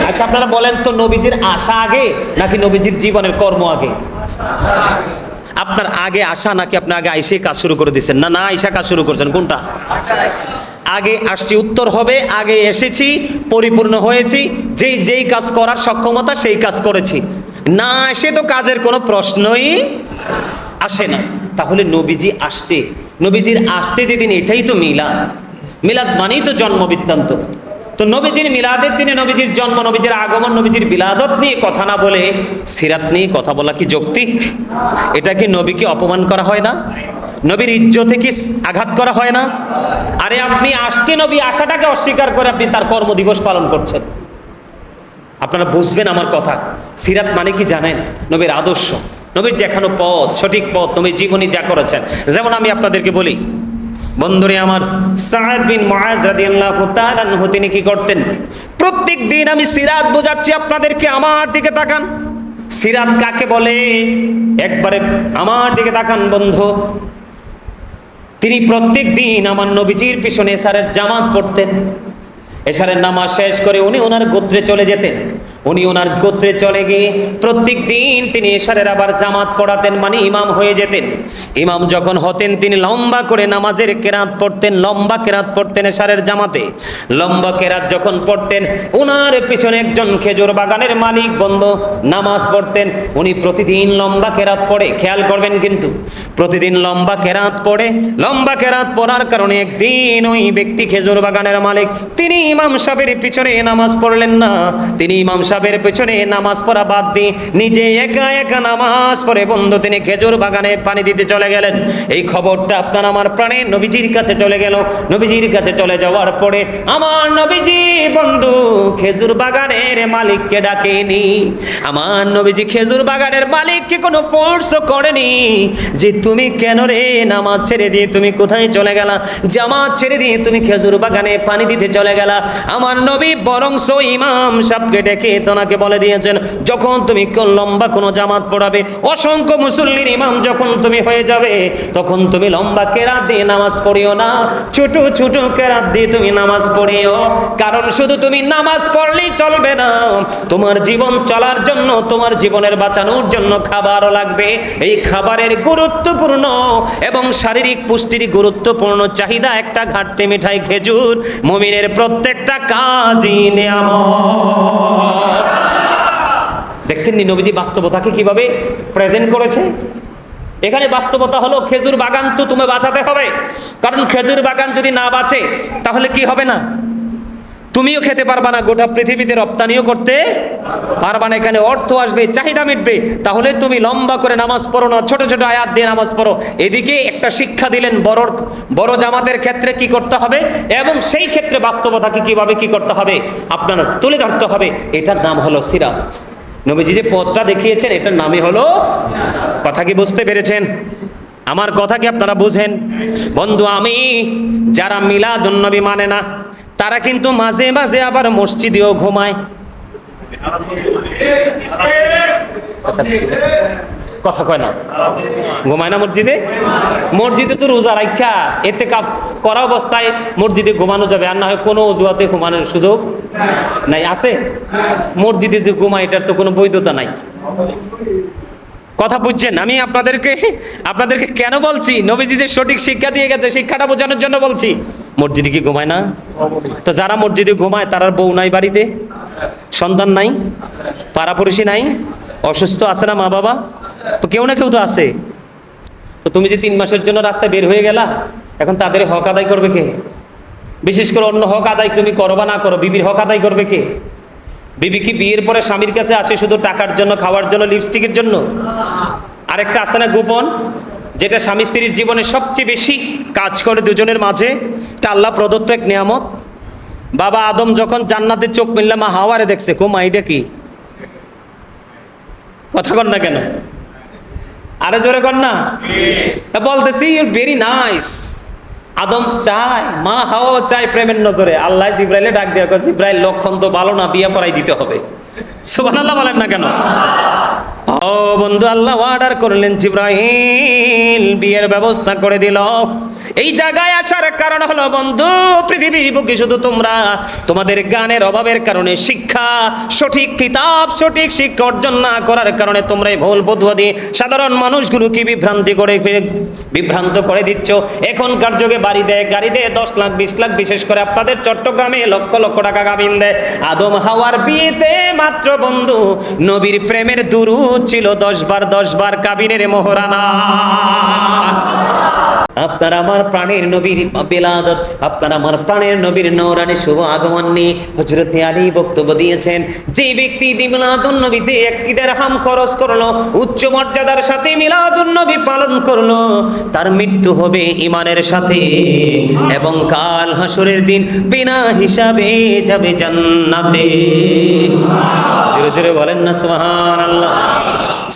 আচ্ছা আপনারা বলেন তো, নবীজির আশা আগে নাকি নবীজির জীবনের কর্ম আগে? আপনার আগে আসা নাকি আপনি আগে আইসে কাজ শুরু করে দিচ্ছেন? না আইসা কাজ শুরু করছেন, কোনটা? আগে আসছি, উত্তর হবে আগে এসেছি, পরিপূর্ণ হয়েছি, যেই কাজ করার সক্ষমতা সেই কাজ করেছি। না আসে তো কাজের কোনো প্রশ্নই আসে না। তাহলে নবীজি আসছে, নবীজির আসছে যেদিন, এটাই তো মিলাদ। মিলাদ মানেই তো জন্ম বৃত্তান্ত। তো নবীজির মিলাদের দিনে নবীজির জন্ম, নবীজির আগমন, নবীজির বিলাদত নিয়ে কথা না বলে সিরাত নিয়ে কথা বলা কি যৌক্তিক? এটা কি নবীকে অপমান করা হয় না? নবীর ইজ্জতে কি আঘাত করা হয় না? আরে আপনি আসছে, নবী আসাটাকে অস্বীকার করে আপনি তার কর্মদিবস পালন করছেন। আপনারা বুঝবেন আমার কথা। সিরাত মানে কি জানেন? নবীর আদর্শ, নবীর দেখানো পথ, সঠিক পথ, নবীর জীবনী যা করেছেন। যেমন আমি আপনাদেরকে বলি, বন্ধুরে আমার, সাদ বিন মুআজ রাদিয়াল্লাহু তাআলা আনহু তিনি কি করতেন? প্রত্যেক দিন আমি সিরাত বোঝাচ্ছি আপনাদেরকে, আমার দিকে তাকান। সিরাত কাকে বলে? একবারে আমার দিকে তাকান বন্ধু। তিনি প্রত্যেক দিন আমার নবীজির পিছনে এশারের জামাত পড়তেন। এশারের নামাজ শেষ করে উনি ওনার গোত্রে চলে যেতেন। উনি ওনার গোত্রে চলে গিয়ে প্রত্যেক দিন তিনি এশারের আবার জামাত পড়াতেন, মানে ইমাম হয়ে যেতেন। ইমাম যখন হতেন তিনি লম্বা করে নামাজের কেরাত পড়তেন, লম্বা কেরাত পড়তেন এশারের জামাতে। লম্বা কেরাত যখন পড়তেন, ওনার পিছনে একজন খেজুর বাগানের মালিক বন্ধু নামাজ পড়তেন। উনি প্রতিদিন লম্বা কেরাত পড়ে, খেয়াল করবেন কিন্তু, প্রতিদিন লম্বা কেরাত পড়ে। লম্বা কেরাত পড়ার কারণে একদিন ওই ব্যক্তি খেজুর বাগানের মালিক, তিনি ইমাম সাহেবের পিছনে নামাজ পড়লেন না। তিনি ইমাম সাহেবের পিছনে নামাজ পড়া বাদ দিয়ে নিজে একা একা নামাজ পড়ে বন্ধু তিনি খেজুর বাগানে পানি দিতে চলে গেলেন। এই খবরটা আপনার আমার প্রাণের নবীজির কাছে চলে গেল। নবীজির কাছে চলে যাওয়ার পরে আমার নবীজি বন্ধু খেজুর বাগানের মালিককে ডাকেনি। আমার নবীজি খেজুর বাগানের মালিককে কোনো ফোর্স করেনি যে তুমি কেন রে নামাজ ছেড়ে দিয়ে তুমি কোথায় চলে গেলা, জামাত ছেড়ে দিয়ে তুমি খেজুর বাগানে পানি দিতে চলে গেলা। আমার নবী বরংস ইমাম সাহেবকে ডেকে তোনাকে বলে দিয়েছেন, যখন তুমি লম্বা কোনো জামাত পড়াবে, অসংখ্য মুসল্লির ইমাম যখন তুমি হয়ে যাবে, তখন তুমি লম্বা কেরাত দিয়ে নামাজ পড়িও না, ছোট ছোট কেরাত দিয়ে তুমি নামাজ পড়িও। কারণ শুধু তুমি নামাজ পড়লেই চলবে না, তোমার জীবন চলার জন্য, তোমার জীবনের বাঁচানোর জন্য খাবারও লাগবে। এই খাবারের গুরুত্বপূর্ণ এবং শারীরিক পুষ্টির গুরুত্বপূর্ণ চাহিদা একটা ঘাটতি মিঠাই খেজুর। মুমিনের প্রত্যেকটা কাজই নিয়ামত। দেখছেন নি নবীজি বাস্তবতাকে কিভাবে প্রেজেন্ট করেছে? এখানে বাস্তবতা হলো খেজুর বাগান তো তুমি বাঁচাতে হবে। কারণ খেজুর বাগান যদি না বাঁচে তাহলে কি হবে না? তুমিও খেতে পারবা না, গোটা পৃথিবীতে রপ্তানিও করতে পারবা না। এখানে অর্থ আসবে, চাহিদা মিটবে। তাহলে তুমি লম্বা করে নামাজ পড়ো না, ছোট ছোট আয়াত দিয়ে নামাজ পড়ো। এদিকে একটা শিক্ষা দিলেন বড় জামাতের ক্ষেত্রে কি করতে হবে, এবং সেই ক্ষেত্রে বাস্তবতাকে কিভাবে কি করতে হবে আপনার তুলে ধরতে হবে। এটার নাম হলো সিরাত। নবীজি যে পথটা দেখিয়েছেন এটার নামই হলো। কথা কি বুঝতে পেরেছেন? আমার কথা কি আপনারা বুঝেন? বন্ধু, আমি যারা মিলাদুন নবী মানে না, তারা কিন্তু মাঝে মাঝে আবার মসজিদেও ঘুমায়। কথা কয় না, ঘুমায় না মসজিদে? মসজিদে তো রোজা রাখা ইতিকাফ করা অবস্থায় মসজিদে ঘুমানো যাবে, আর না হয় কোনো অজুহাতে ঘুমানোর সুযোগ নাই। আছে মসজিদে যে ঘুমায় এটার তো কোনো বৈধতা নাই। কথা বুঝছেন? আমি আপনাদেরকে কেন বলছি, নবীজি যে সঠিক শিক্ষা দিয়ে গেছে শিক্ষাটা বোঝানোর জন্য বলছি। মসজিদে কি ঘুমায় না? তো যারা মসজিদে ঘুমায় তার বউ নাই, বাড়িতে সন্তান নাই, পাড়াপড়শি নাই, অসুস্থ আছে না মা বাবা? তো কেউ না কেউ তো আছে। তো তুমি যে 3 মাসের জন্য রাস্তায় বের হয়ে গেলা, এখন তাদের হক আদায় করবে কে? বিশেষ করে অন্য হক আদায় তুমি করো বা না করো, বিবির হক আদায় করবে কে? বিবি কি বিয়ের পরে স্বামীর কাছে আসে শুধু টাকার জন্য, খাওয়ার জন্য, লিপস্টিকের জন্য? আরেকটা আছে না গোপন, যেটা স্বামী স্ত্রীর জীবনে সবচেয়ে বেশি কাজ করে দুজনের মাঝে, এটা আল্লাহ প্রদত্ত এক নিয়ামত। বাবা আদম যখন জান্নাতে চোখ মিললে মা হাওয়ারে দেখছে, কোমা এটা কি? কথা কর না কেন? আরে জোরে কর না। বলতেছি ইউ ভেরি নাইস। আদম চায়, মা হাওয়া চায় প্রেমের নজরে। আল্লাহ জিব্রাইলে ডাক দেওয়া, জিব্রাইল লক্ষণ তো ভালো না, বিয়ে পড়াই দিতে হবে। সুবহানাল্লাহ বলেন না কেন? ও বন্ধু, আল্লাহ অর্ডার করলেন, জিবরাইল বিয়ের ব্যবস্থা করে দিল। এই জায়গায় আসার কারণ হলো বন্ধু, পৃথিবীর বুকে শুধু তোমরা তোমাদের জ্ঞানের অভাবের কারণে, শিক্ষা, সঠিক কিতাব, সঠিক শিক্ষা অর্জন না করার কারণে তোমরা এই ভুল পথুয়া দিয়ে সাধারণ মানুষগুলোকে বিভ্রান্ত করে দিচ্ছ। এখনকার যুগে বাড়ি দেয়, গাড়ি দেয় 10 লাখ 20 লাখ, বিশেষ করে আপনাদের চট্টগ্রামে লক্ষ লক্ষ টাকা কাবিন দেয়। আদম হাওয়ার বিয়েতে মাত্র বন্ধু নবীর প্রেমের দুরূদ ছিল 10 বার কাবিনের মোহরানা। আপনার আমার প্রাণের নবীর বিলাদত, আপনার আমার প্রাণের নবীর নূরানি শুভ আগমন নিয়ে হযরত আলী বক্তব্য দিয়েছেন, যে ব্যক্তি মিলাদুন নবীতে 1 দিরহাম খরচ করলো, উচ্চ মর্যাদার সাথে মিলাদুন নবী পালন করলো, তার মৃত্যু হবে ঈমানের সাথে এবং কাল হাসরের দিন বিনা হিসাবে যাবে জান্নাতে। জোরে জোরে বলেন না সুবহানাল্লাহ।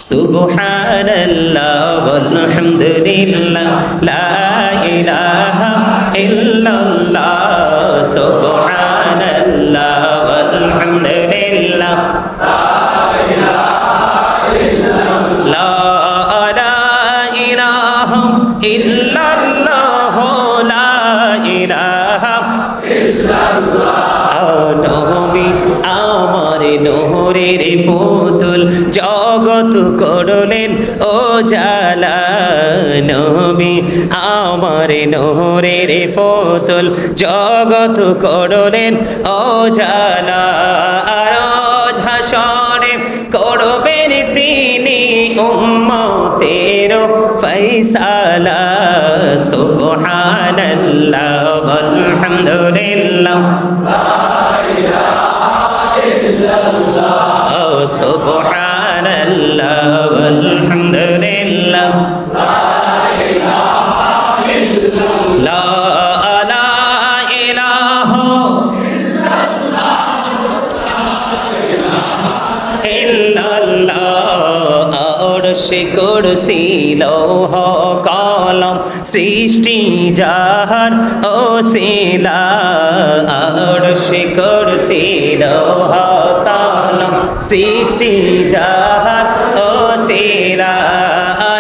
সুবহানাল্লাহ ওয়ালহামদুলিল্লাহ লা ইলাহা ইল্লাল্লাহ, সুবহানাল্লাহ ওয়ালহামদুলিল্লাহ লা ইলাহা ইল্লাল্লাহ, লা ইলাহা ইল্লাল্লাহ। নবী আমার নহরের পুতুল, জগৎ করলেন ও জালা। নবী আমার নহরের পুতুল, জগৎ করলেন ও জালা। আর হাসরে করবেন তিনি উম্মতের ফয়সালা। সুবহানাল্লাহ ওয়ালহামদুলিল্লাহ সুবহানাল্লাহ ওয়ালহামদুলিল্লাহ লা ইলাহা ইল্লাল্লাহ। আরশ কুরসি লৌহ কলম সৃষ্টি যাহার ওসিলা। আরশ কুরসি লৌহ কলম সৃষ্টি যাহার ওসিলা।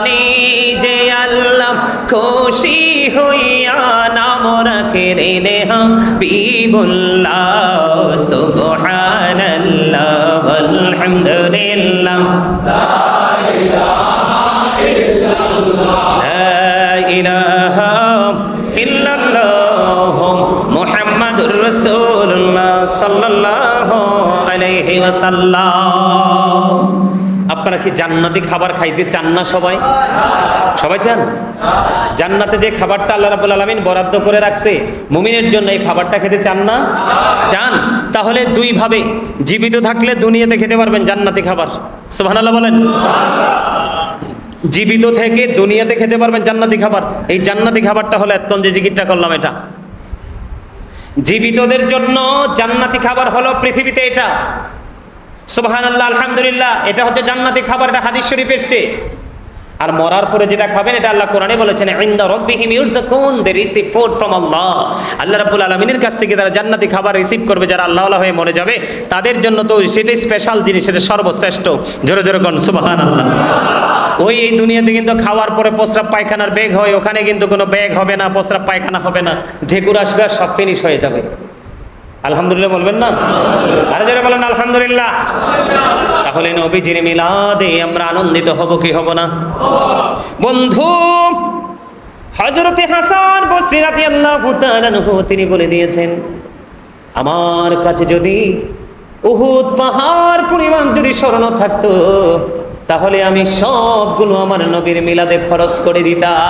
নিজে আল্লাহ খুশি হইয়া নাম রাখলেন হাবিবুল্লাহ। সুবহানাল্লাহ ওয়ালহামদুলিল্লাহ লা ইলাহা ইল্লাল্লাহ মুহাম্মাদুর রাসূলুল্লাহ সাল্লাল্লাহু আলাইহি ওয়াসাল্লাম। আপনারা কি জান্নাতি খাবার খাইতে চান না? সবাই সবাই চান? জান্নাতে যে খাবারটা আল্লাহ রাব্বুল আলামিন বরাদ্দ করে রাখছে মুমিনের জন্য, এই খাবারটা খেতে চান না? চান? তাহলে দুই ভাবে, জীবিত থাকলে দুনিয়াতে খেতে পারবেন জান্নাতি খাবার। সুবহানাল্লাহ বলেন। জীবিত থেকে দুনিয়াতে খেতে পারবেন জান্নাতি খাবার। এই জান্নাতি খাবারটা হলো এতক্ষণ যে জিকিরটা করলাম, এটা জীবিতদের জন্য জান্নাতি খাবার হলো পৃথিবীতে এটা। সুবহানাল্লাহ আলহামদুলিল্লাহ, এটা হচ্ছে জান্নাতি খাবার, এটা হাদিস শরীফ এসেছে। আর মরার পরে যেটা খাবেন এটা আল্লাহ কোরআনে বলেছেন, ইনদা রাব্বিহিম ইউরযাকুন, দে রিসিভ ফুড ফ্রম আল্লাহ। আল্লাহ রাব্বুল আলামিনের কাছ থেকে তারা জান্নাতি খাবার রিসিভ করবে, যারা আল্লাহওয়ালা হয়ে মরে যাবে তাদের জন্য তো সেটাই স্পেশাল জিনিস, সেটা সর্বশ্রেষ্ঠ। জোরে জোরে কোন সুবহানাল্লাহ। ওই এই দুনিয়াতে কিন্তু খাওয়ার পরে প্রস্রাব পায়খানার ব্যাগ হয়, ওখানে কিন্তু কোনো ব্যাগ হবে না, প্রস্রাব পায়খানা হবে না, ঢেকুর আসবে, সব ফিনিশ হয়ে যাবে। আলহামদুলিল্লাহ বলবেন না? আরে যারা বলেন আলহামদুলিল্লাহ। তাহলে নবীজির মিলাদে আমরা আনন্দিত হব কি হব না? বন্ধু, হযরতে হাসান বসরি রাদিয়াল্লাহু তাআলা আনহু তিনি বলে দিয়েছেন, আমার কাছে যদি উহুদ পাহাড় পরিমাণ যদি স্বর্ণ থাকতো তাহলে আমি সবগুলো আমার নবীর মিলাদে খরচ করে দিতাম।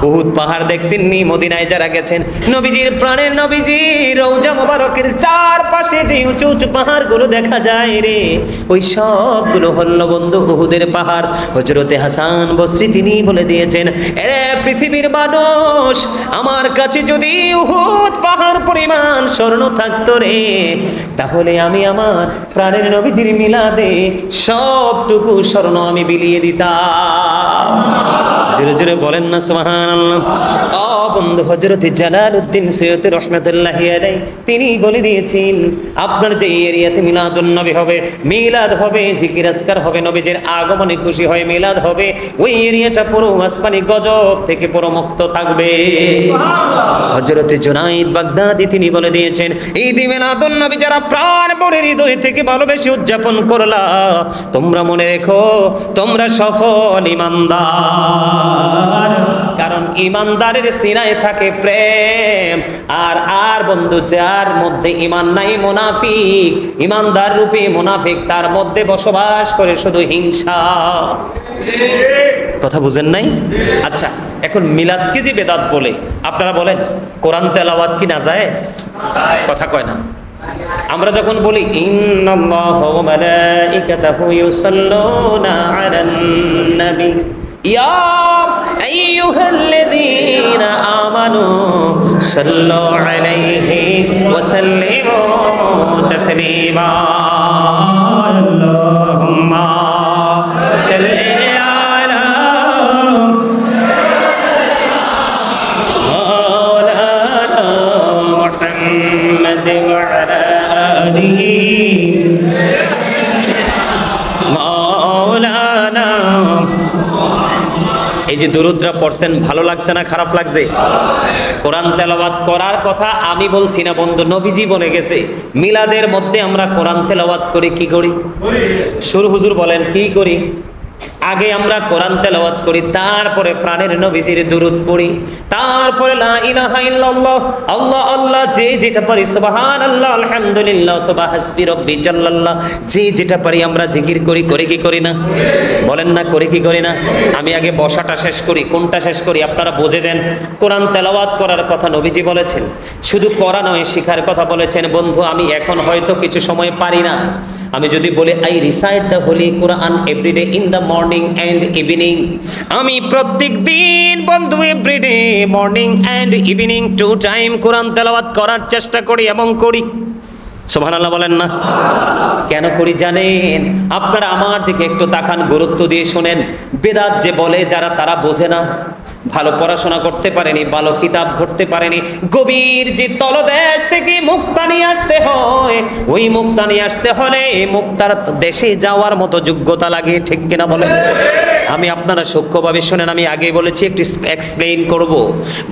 উহুদ পাহাড় দেখছেন নি? মদিনায় যারা গেছেন, নবীজির প্রাণের নবীজির রওজা মোবারকের চারপাশে যে উঁচু উঁচু পাহাড়গুলো দেখা যায় রে, ওই সবগুলো হলো বন্ধু উহুদের পাহাড়। হযরতে হাসান বসরি তিনি বলে দিয়েছেন, এরে পৃথিবীর মানুষ, আমার কাছে যদি উহুদ পাহাড় পরিমাণ স্বর্ণ থাকতো রে, তাহলে আমি আমার প্রাণের নবীজির মিলাদে সবটুকু স্বর্ণ আমি বিলিয়ে দিতাম। জোরে জোরে বলেন না সুবহান। সুবহানাল্লাহ। ও বন্ধু, হযরত জালালউদ্দিন সৈয়দ রাহমাতুল্লাহি আলাইহি তিনি বলে দিয়েছেন, আপনার যে এরিয়াতে মিলাদুন নবী হবে, মিলাদ হবে, জিকির আজকার হবে, নবীজির আগমনে খুশি হয় মিলাদ হবে, ওই এরিয়াটা পুরো আসমানি গজব থেকে পুরো মুক্ত থাকবে। হযরত জুনাইদ বাগদাদি তিনি বলে দিয়েছেন, ঈদ মিলাদুন নবী যারা প্রাণ ভরে হৃদয় থেকে ভালোবেসে উদযাপন করলা, তোমরা মনে রেখো তোমরা সফল ঈমানদার। কারণ ঈমানদারের সিনায় থাকে প্রেম। আর বন্ধু, যার মধ্যে ঈমান নাই মুনাফিক, ঈমানদার রূপে মুনাফিক, তার মধ্যে বসবাস করে শুধু হিংসা। কথা বুঝেন নাই? আচ্ছা, এখন মিলাদকে যে বেদাত বলে, আপনারা বলেন কোরআন তেলাওয়াত কি নাজায়েজ? কথা কয় না। আমরা যখন বলি ইন্নাল্লাহা ওয়া মালাইকাতাহু ইউসাল্লুনা আলান নবী ইয়া আইয়ুহাল্লাযীনা আমানু সাল্লু আলাইহি ওয়া সাল্লিমু তাসলিমা, আল্লাহুম্মা সাল্লি আলা মাওলানা মুহাম্মাদ ওয়া আলা আলিহি মাওলানা। এই যে দুরুদরা পড়ছেন, ভালো লাগছে না খারাপ লাগছে? কোরআন তেলাওয়াত করার কথা আমি বলছি না বন্ধু, নবীজি বলে গেছে। মিলাদের মধ্যে আমরা কোরআন তেলাওয়াত করি, কি করি? সুর হুজুর বলেন কি করি? আগে আমরা কোরআন তেলাওয়াত করি, তারপরে প্রাণের নবীজির দুরূদ পড়ি, তারপরে লা ইলাহা ইল্লাল্লাহ, আল্লাহ আল্লাহ, যে যেটা পারি, সুবহানাল্লাহ, আলহামদুলিল্লাহ, অথবা হাসবি রব্বি জাল্লাল্লাহ, যে যেটা পারি আমরা জিকির করি। করি কি করি না? বলেন না, করি কি করি না? আমি আগে বসাটা শেষ করি। কোনটা শেষ করি আপনারা বুঝে দেন। কোরআন তেলাওয়াত করার কথা নবীজি বলেছেন, শুধু করা নয় শিখার কথা বলেছেন। বন্ধু, আমি এখন হয়তো কিছু সময় পারি না, আমি যদি বলি I recite the holy Quran everyday in the morning and evening, আমি প্রত্যেক দিন বন্ধু everyday morning and evening 2 time কোরআন তেলাওয়াত করার চেষ্টা করি এবং করি। সুবহানাল্লাহ বলেন না? কেন করি জানেন? আপনারা আমার দিকে একটু তাকান, গুরুত্ব দিয়ে শোনেন। বেদাত যে বলে যারা, তারা বোঝে না, ভালো পড়াশোনা করতে পারেনি, ভালো কিতাব পড়তে পারেনি, গভীর যে তলদেশ থেকে মুক্তা নিয়ে আসতে হয়, ওই মুক্তা নিয়ে আসতে হলে মুক্তার দেশে যাওয়ার মতো যোগ্যতা লাগে, ঠিক কিনা বলেন? আমি আপনারা সূক্ষ্মভাবে শোনেন, আমি আগে বলেছি, একটু এক্সপ্লেইন করব।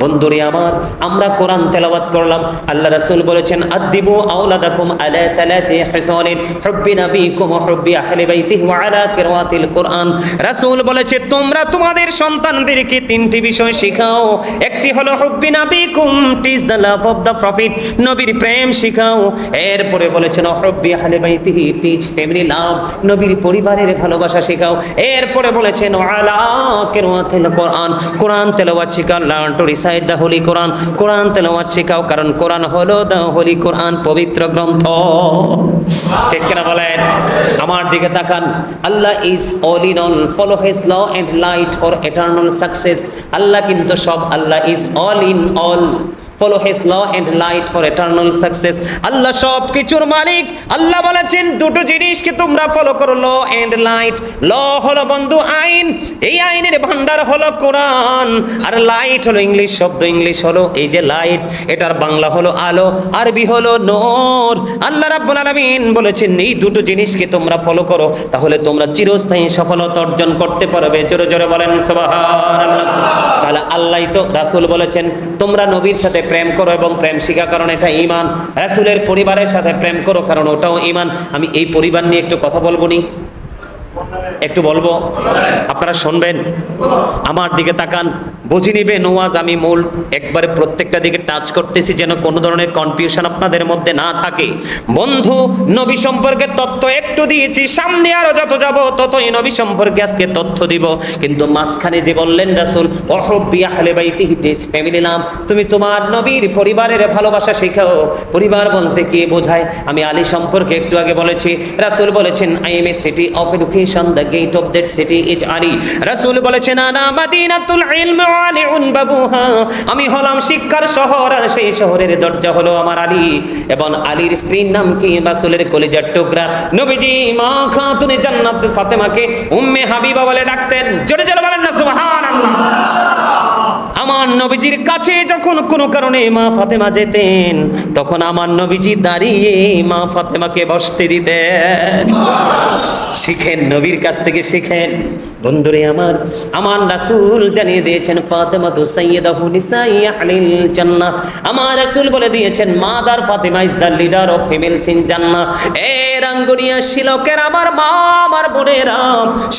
বন্ধুরে আমার, আমরা কোরআন তেলাওয়াত করলাম, আল্লাহ রাসূল বলেছেন আদিবু আওলাদাকুম আলা তালাতি হিসানিন হুব্বি নবিকুম ওয়া হুব্বি আহলি বাইতিহি ওয়া আলা কিরাআতিল কোরআন। রাসূল বলেছে তোমরা তোমাদের সন্তানদেরকে তিনটি বিষয় শেখাও। একটি হলো হুব্বি নবিকুম, teach the love of the prophet, নবীর প্রেম শেখাও। এরপরে বলেছেন হুব্বি আহলি বাইতিহি, টিচ ফ্যামিলি লাভ, নবীর পরিবারের ভালোবাসা শেখাও। এরপরে বলেছেন আলা কিরাআতিল কোরআন, কোরআন তেলাওয়াত শেখাও। Learn to recite the holy Quran, কোরআন তেলাওয়াত শেখাও, কারণ কোরআন হলো দ্য হোলি কোরআন, পবিত্র গ্রন্থ। ঠিক কিনা বলেন? আমার দিকে তাকান। Allah is all in all, follow his law and light for eternal success. আল্লাহ কিন্তু সব, Allah is all in all, follow his law and light for eternal success. আল্লাহ সব কিছুর মালিক। আল্লাহ বলেছেন দুটো জিনিসকে তোমরা ফলো করো, ল এন্ড লাইট। ল হলো বন্ধু আইন, এই আইনের ভান্ডার হলো কোরআন, আর লাইট হলো ইংলিশ শব্দ, ইংলিশ হলো এই যে লাইট, এটার বাংলা হলো আলো, আরবি হলো নূর। আল্লাহ রাব্বুল আলামিন বলেছেন এই দুটো জিনিসকে তোমরা ফলো করো, তাহলে তোমরা চিরস্থায়ী সফলতা অর্জন করতে পারবে। জোরে জোরে বলেন সুবহানাল্লাহ। তাহলে আল্লাহই তো, রাসূল বলেছেন তোমরা নবীর সাথে প্রেম করো এবং প্রেম শিখা, কারণ এটা ঈমান। রাসূলের পরিবারের সাথে প্রেম করো, কারণ ওটাও ঈমান। আমি এই পরিবার নিয়ে একটু কথা বলবো নি, একটু বলবো, আপনারা শুনবেন। আমার দিকে তাকান, বুঝে নিবেন ওয়াজ আমি মূল একবারে প্রত্যেকটা দিকে টাচ করতেছি, যেন কোনো ধরনের কনফিউশন আপনাদের মধ্যে না থাকে। বন্ধু, নবী সম্পর্কে তথ্য একটু দিয়েছি, সামনে আরো যত যাব ততই নবী সম্পর্কে আজকে তথ্য দিব। কিন্তু মাঝখানে যে বললেন রাসূল ওয়াহুব্বি আহলে বাইতিহি, ফ্যামিলি নাম, তুমি তোমার নবীর পরিবারের ভালোবাসা শেখাও। পরিবার বলতে কি বোঝায়? আমি আলী সম্পর্কে একটু আগে বলেছি। রাসূল বলেছেন I am a city of education, the gate of that city is Ali. রাসূল বলেছেন আনা মাদিনাতুল ইলম ওয়া আলিউন বাবুহা, আমি হলাম শিক্ষার শহর আর সেই শহরের দরজা হলো আমার আলী। এবং আলীর স্ত্রীর নাম কি? রাসূলের কলিজার টুকরা নবীজি মা খাতুনে জান্নাত ফাতেমাকে উম্মে হাবিবা বলে ডাকতেন। জোরে জোরে বলেন না সুবহানাল্লাহ। আমার নবীজির কাছে যখন কোনো কারণে মা ফাতেমা যেতেন, তখন আমার নবীজি দাঁড়িয়ে মা ফাতেমাকে বসতে দিতেন। শিখেন, নবীর কাছ থেকে শিখেন বন্ধুরে আমার। আমার রাসূল জানিয়ে দিয়েছেন ফাতেমা তু সাইয়্যিদাতু নিসাই আহলিল জান্নাহ। আমার রাসূল বলে দিয়েছেন mother Fatema is the leader of females in জান্নাহ। এ রাঙ্গুনিয়া শিলকের আমার মা, আমার বোনেরা,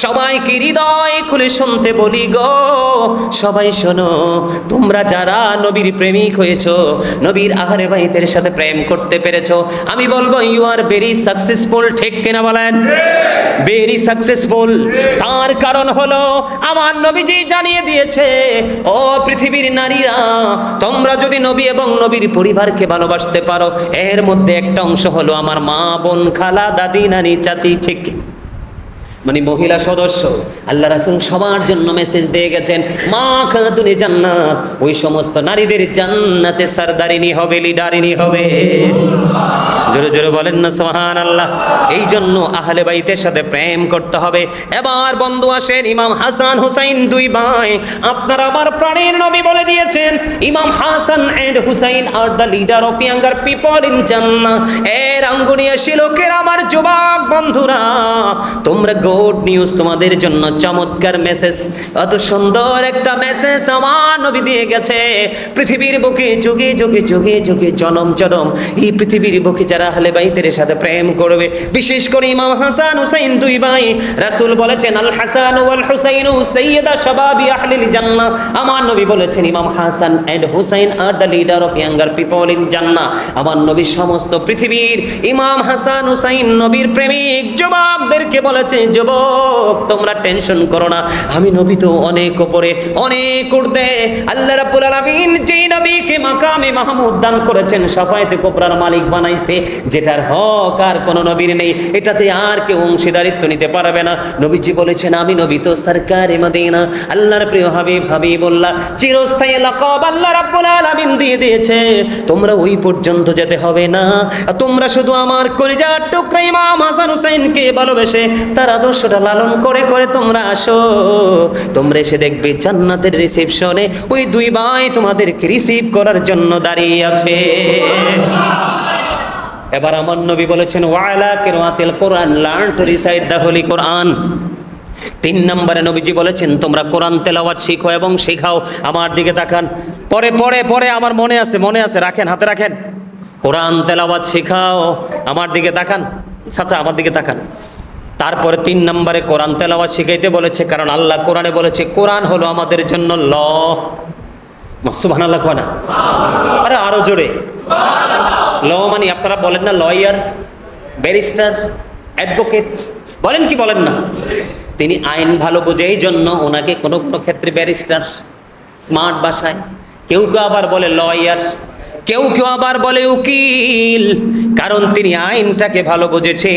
সবাইকে হৃদয় খুলে শুনতে বলি গো, সবাই শোনো, তোমরা যারা নবীর প্রেমিক হয়েছো, নবীর আহলে বাইতের সাথে প্রেম করতে পেরেছো, আমি বলবো ইউ আর ভেরি সাকসেসফুল। ঠিক কিনা বলেন? Very successful. তার কারণ হলো আমার নবীজি জানিয়ে দিয়েছে, ও পৃথিবীর নারীরা, তোমরা যদি নবী এবং নবীর পরিবারকে ভালোবাসতে পারো, এর মধ্যে একটা অংশ হলো আমার মা, বোন, খালা, দাদি, নানি, চাচি। ঠিক মানে মহিলা সদস্য। আল্লাহ রাসূল সবার জন্য মেসেজ দিয়ে গেছেন, মা খাতুনে জান্নাত ওই সমস্ত নারীদের জান্নাতে সরদারিনী হবে, লিডারিনী হবে। জোরে জোরে বলেন না সুবহানাল্লাহ। এই জন্য আহলে বাইতের সাথে প্রেম করতে হবে। এবার বন্ধু আসেন, ইমাম হাসান হুসাইন দুই ভাই, আপনারা আমার প্রাণের নবী বলে দিয়েছেন ইমাম Hasan and Husain are the leader of younger people in Jannah. এর আঙ্গুনিয়া শিলকের আমার যুবক বন্ধুরা, তোমরা গুড নিউজ, তোমাদের জন্য চমৎকার মেসেজ। অত সুন্দর একটা মেসেজ আমার নবী দিয়ে গেছে। পৃথিবীর বুকে যুগে যুগে যুগে যুগে জনম জনম এই পৃথিবীর বুকে যারা আহলে বাইতের সাথে প্রেম করবে, বিশেষ করে ইমাম হাসান হুসাইন দুই ভাই, রাসূল বলেছেন আল হাসান ওয়াল হুসাইন সাইয়্যিদা শাবাবি আহলিল জান্নাহ। আমার নবী বলেছেন ইমাম Hasan and Husain are the leader of younger people in Jannah. আমার নবী সমস্ত পৃথিবীর ইমাম হাসান হুসাইন নবীর প্রেমিক যুবকদেরকে বলেছে, যুবক তোমরা টেনশন করো না, আমি নবী তো অনেক উপরে, অনেক উর্ধে। আল্লাহ রাব্বুল আলামিন যেই নবীকে মাকামে মাহমুদ দান করেছেন, শাফায়েতে কুবরার মালিক বানাইছে, যেটার হক আর কোন নবীর নেই, এটাতে আর কেউ অংশীদারিত্ব নিতে পারবে না। নবীজি বলেছেন আমি নবী তো সরকারে মদিনা, আল্লাহর প্রিয় হাবিব হাবিবুল্লাহ, চিরস্থায়ী লাকাব আল্লাহ রাব্বুল আলামিন দিয়ে দিয়েছে। তোমরা ওই পর্যন্ত যেতে হবে না, তোমরা শুধু আমার কলিজার টুকরা ইমাম হাসান হুসাইনকে ভালোবেসে তার আদর্শটা লালন করে করে তোমরা আসো। তোমরা এসে দেখবে জান্নাতের রিসেপশনে ওই দুই ভাই তোমাদেরকে রিসিভ করার জন্য দাঁড়িয়ে আছে। এবার আমার নবী বলেছেন ওয়ালা কিরাতিল কোরআন, learn to recite the holy Quran. 3 নম্বরে নবীজি বলেছেন তোমরা কোরআন তেলাওয়াত শিখো এবং শেখাও। আমার দিকে তাকান, পরে পরে পরে আমার মনে আছে, মনে আছে, রাখেন, হাতে রাখেন। কোরআন তেলাওয়াত শেখাও, আমার দিকে তাকান, চাচা আমার দিকে তাকান। তারপরে 3 নম্বরে কোরআন তেলাওয়াত শিখাইতে বলেছে, কারণ আল্লাহ কোরআনে বলেছে কোরআন হলো আমাদের জন্য ল। সুবহানাল্লাহ কয় না? আরে আরো জোরে। ল মানে আপনারা বলেন না লয়ার, ব্যারিস্টার, অ্যাডভোকেট, বলেন কি বলেন না? তিনি আইন ভালো বোঝে, এই জন্য ওনাকে কোনো কোনো ক্ষেত্রে ব্যারিস্টার, স্মার্ট ভাষায়, কেউ কেউ আবার বলে লয়ার, কেউ কেউ আবার বলে উকিল, কারণ তিনি আইনটাকে ভালো বুঝেছে।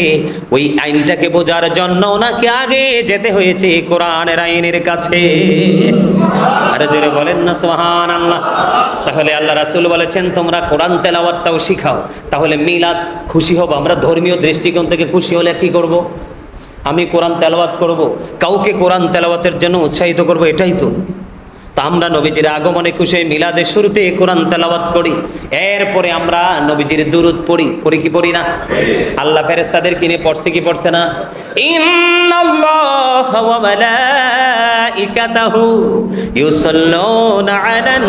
ওই আইনটাকে বোঝার জন্য ওনাকে আগে যেতে হয়েছে কোরআনের আইনের কাছে। আরে জোরে বলেন না সুবহানাল্লাহ। তাহলে আল্লাহ রাসূল বলেছেন তোমরা কোরআন তেলাওয়াতটাও শিখাও, তাহলে মিলাদ খুশি হব আমরা। ধর্মীয় দৃষ্টিকোণ থেকে খুশি হলে কি করব? আমি কোরআন তেলাওয়াত করব, কাউকে কোরআন তেলাওয়াতের জন্য উৎসাহিত করব, এটাই তো। তা আমরা নবীজির আগমনে খুশি হয়ে মিলাদের শুরুতে কোরআন তেলাওয়াত করি, এরপরে আমরা নবীজির দুরূদ পড়ি, পড়ি কি পড়ি না? আল্লাহ ফেরেশতাদের কিনে পড়ছে কি পড়ছে না? ইন্নাল্লাহা ওয়া মালাইকাতাহু ইউসাল্লুনা আলান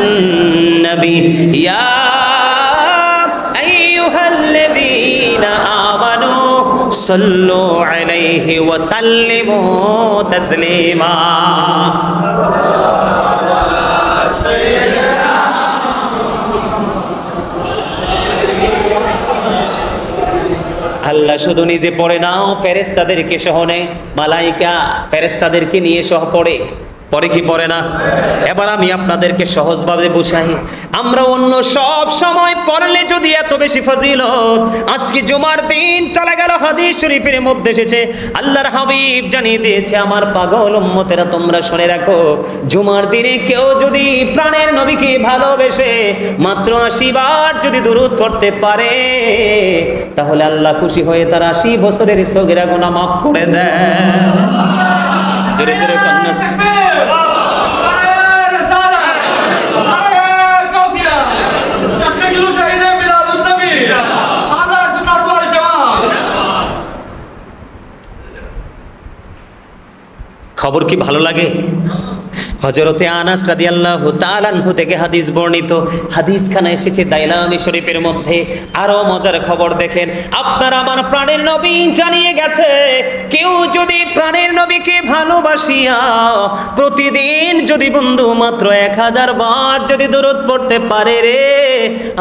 নবী ইয়া আইয়ুহাল্লাযীনা আমানু সাল্লু আলাইহি ওয়া সাল্লিমু তাসলিমা। আল্লাহ শুধু নিজে পড়ে না, ফেরেশতাদেরকে সহ নেয়, মালাইকা ফেরেশতাদেরকে নিয়ে সহ পড়ে, পড়ে কি পড়ে না? এবার আমি আপনাদেরকে সহজভাবে বুঝাই। আমরা অন্য সব সময় পড়লে যদি এত বেশি ফজিলত, আজকে জুমার দিন চলে গেল, হাদিস শরীফের মধ্যে এসেছে আল্লাহর হাবিব জানিয়ে দিয়েছে আমার পাগল উম্মতেরা তোমরা শুনে রাখো, জুমার দিনে কেউ যদি প্রাণের নবীকে ভালোবেসে মাত্র 80 বার যদি দুরূদ পড়তে পারে, তাহলে আল্লাহ খুশি হয়ে তার 80 বছরের সগীরা গুনাহ মাফ করে দেয়। জোরে জোরে কন্যা খবর কি ভালো লাগে? হযরতে আনাস রাদিয়াল্লাহু তাআলা আনহু থেকে হাদিস বর্ণিত, হাদিসখানা এসেছে দাইলামি শরীফের মধ্যে। আরো মজার খবর দেখেন, আপনার আমার প্রাণের নবী জানিয়ে গেছে, কেউ যদি প্রাণের নবীকে ভালোবাসিয়া প্রতিদিন যদি বন্ধু মাত্র 1000 বার যদি দরুদ পড়তে পারে রে,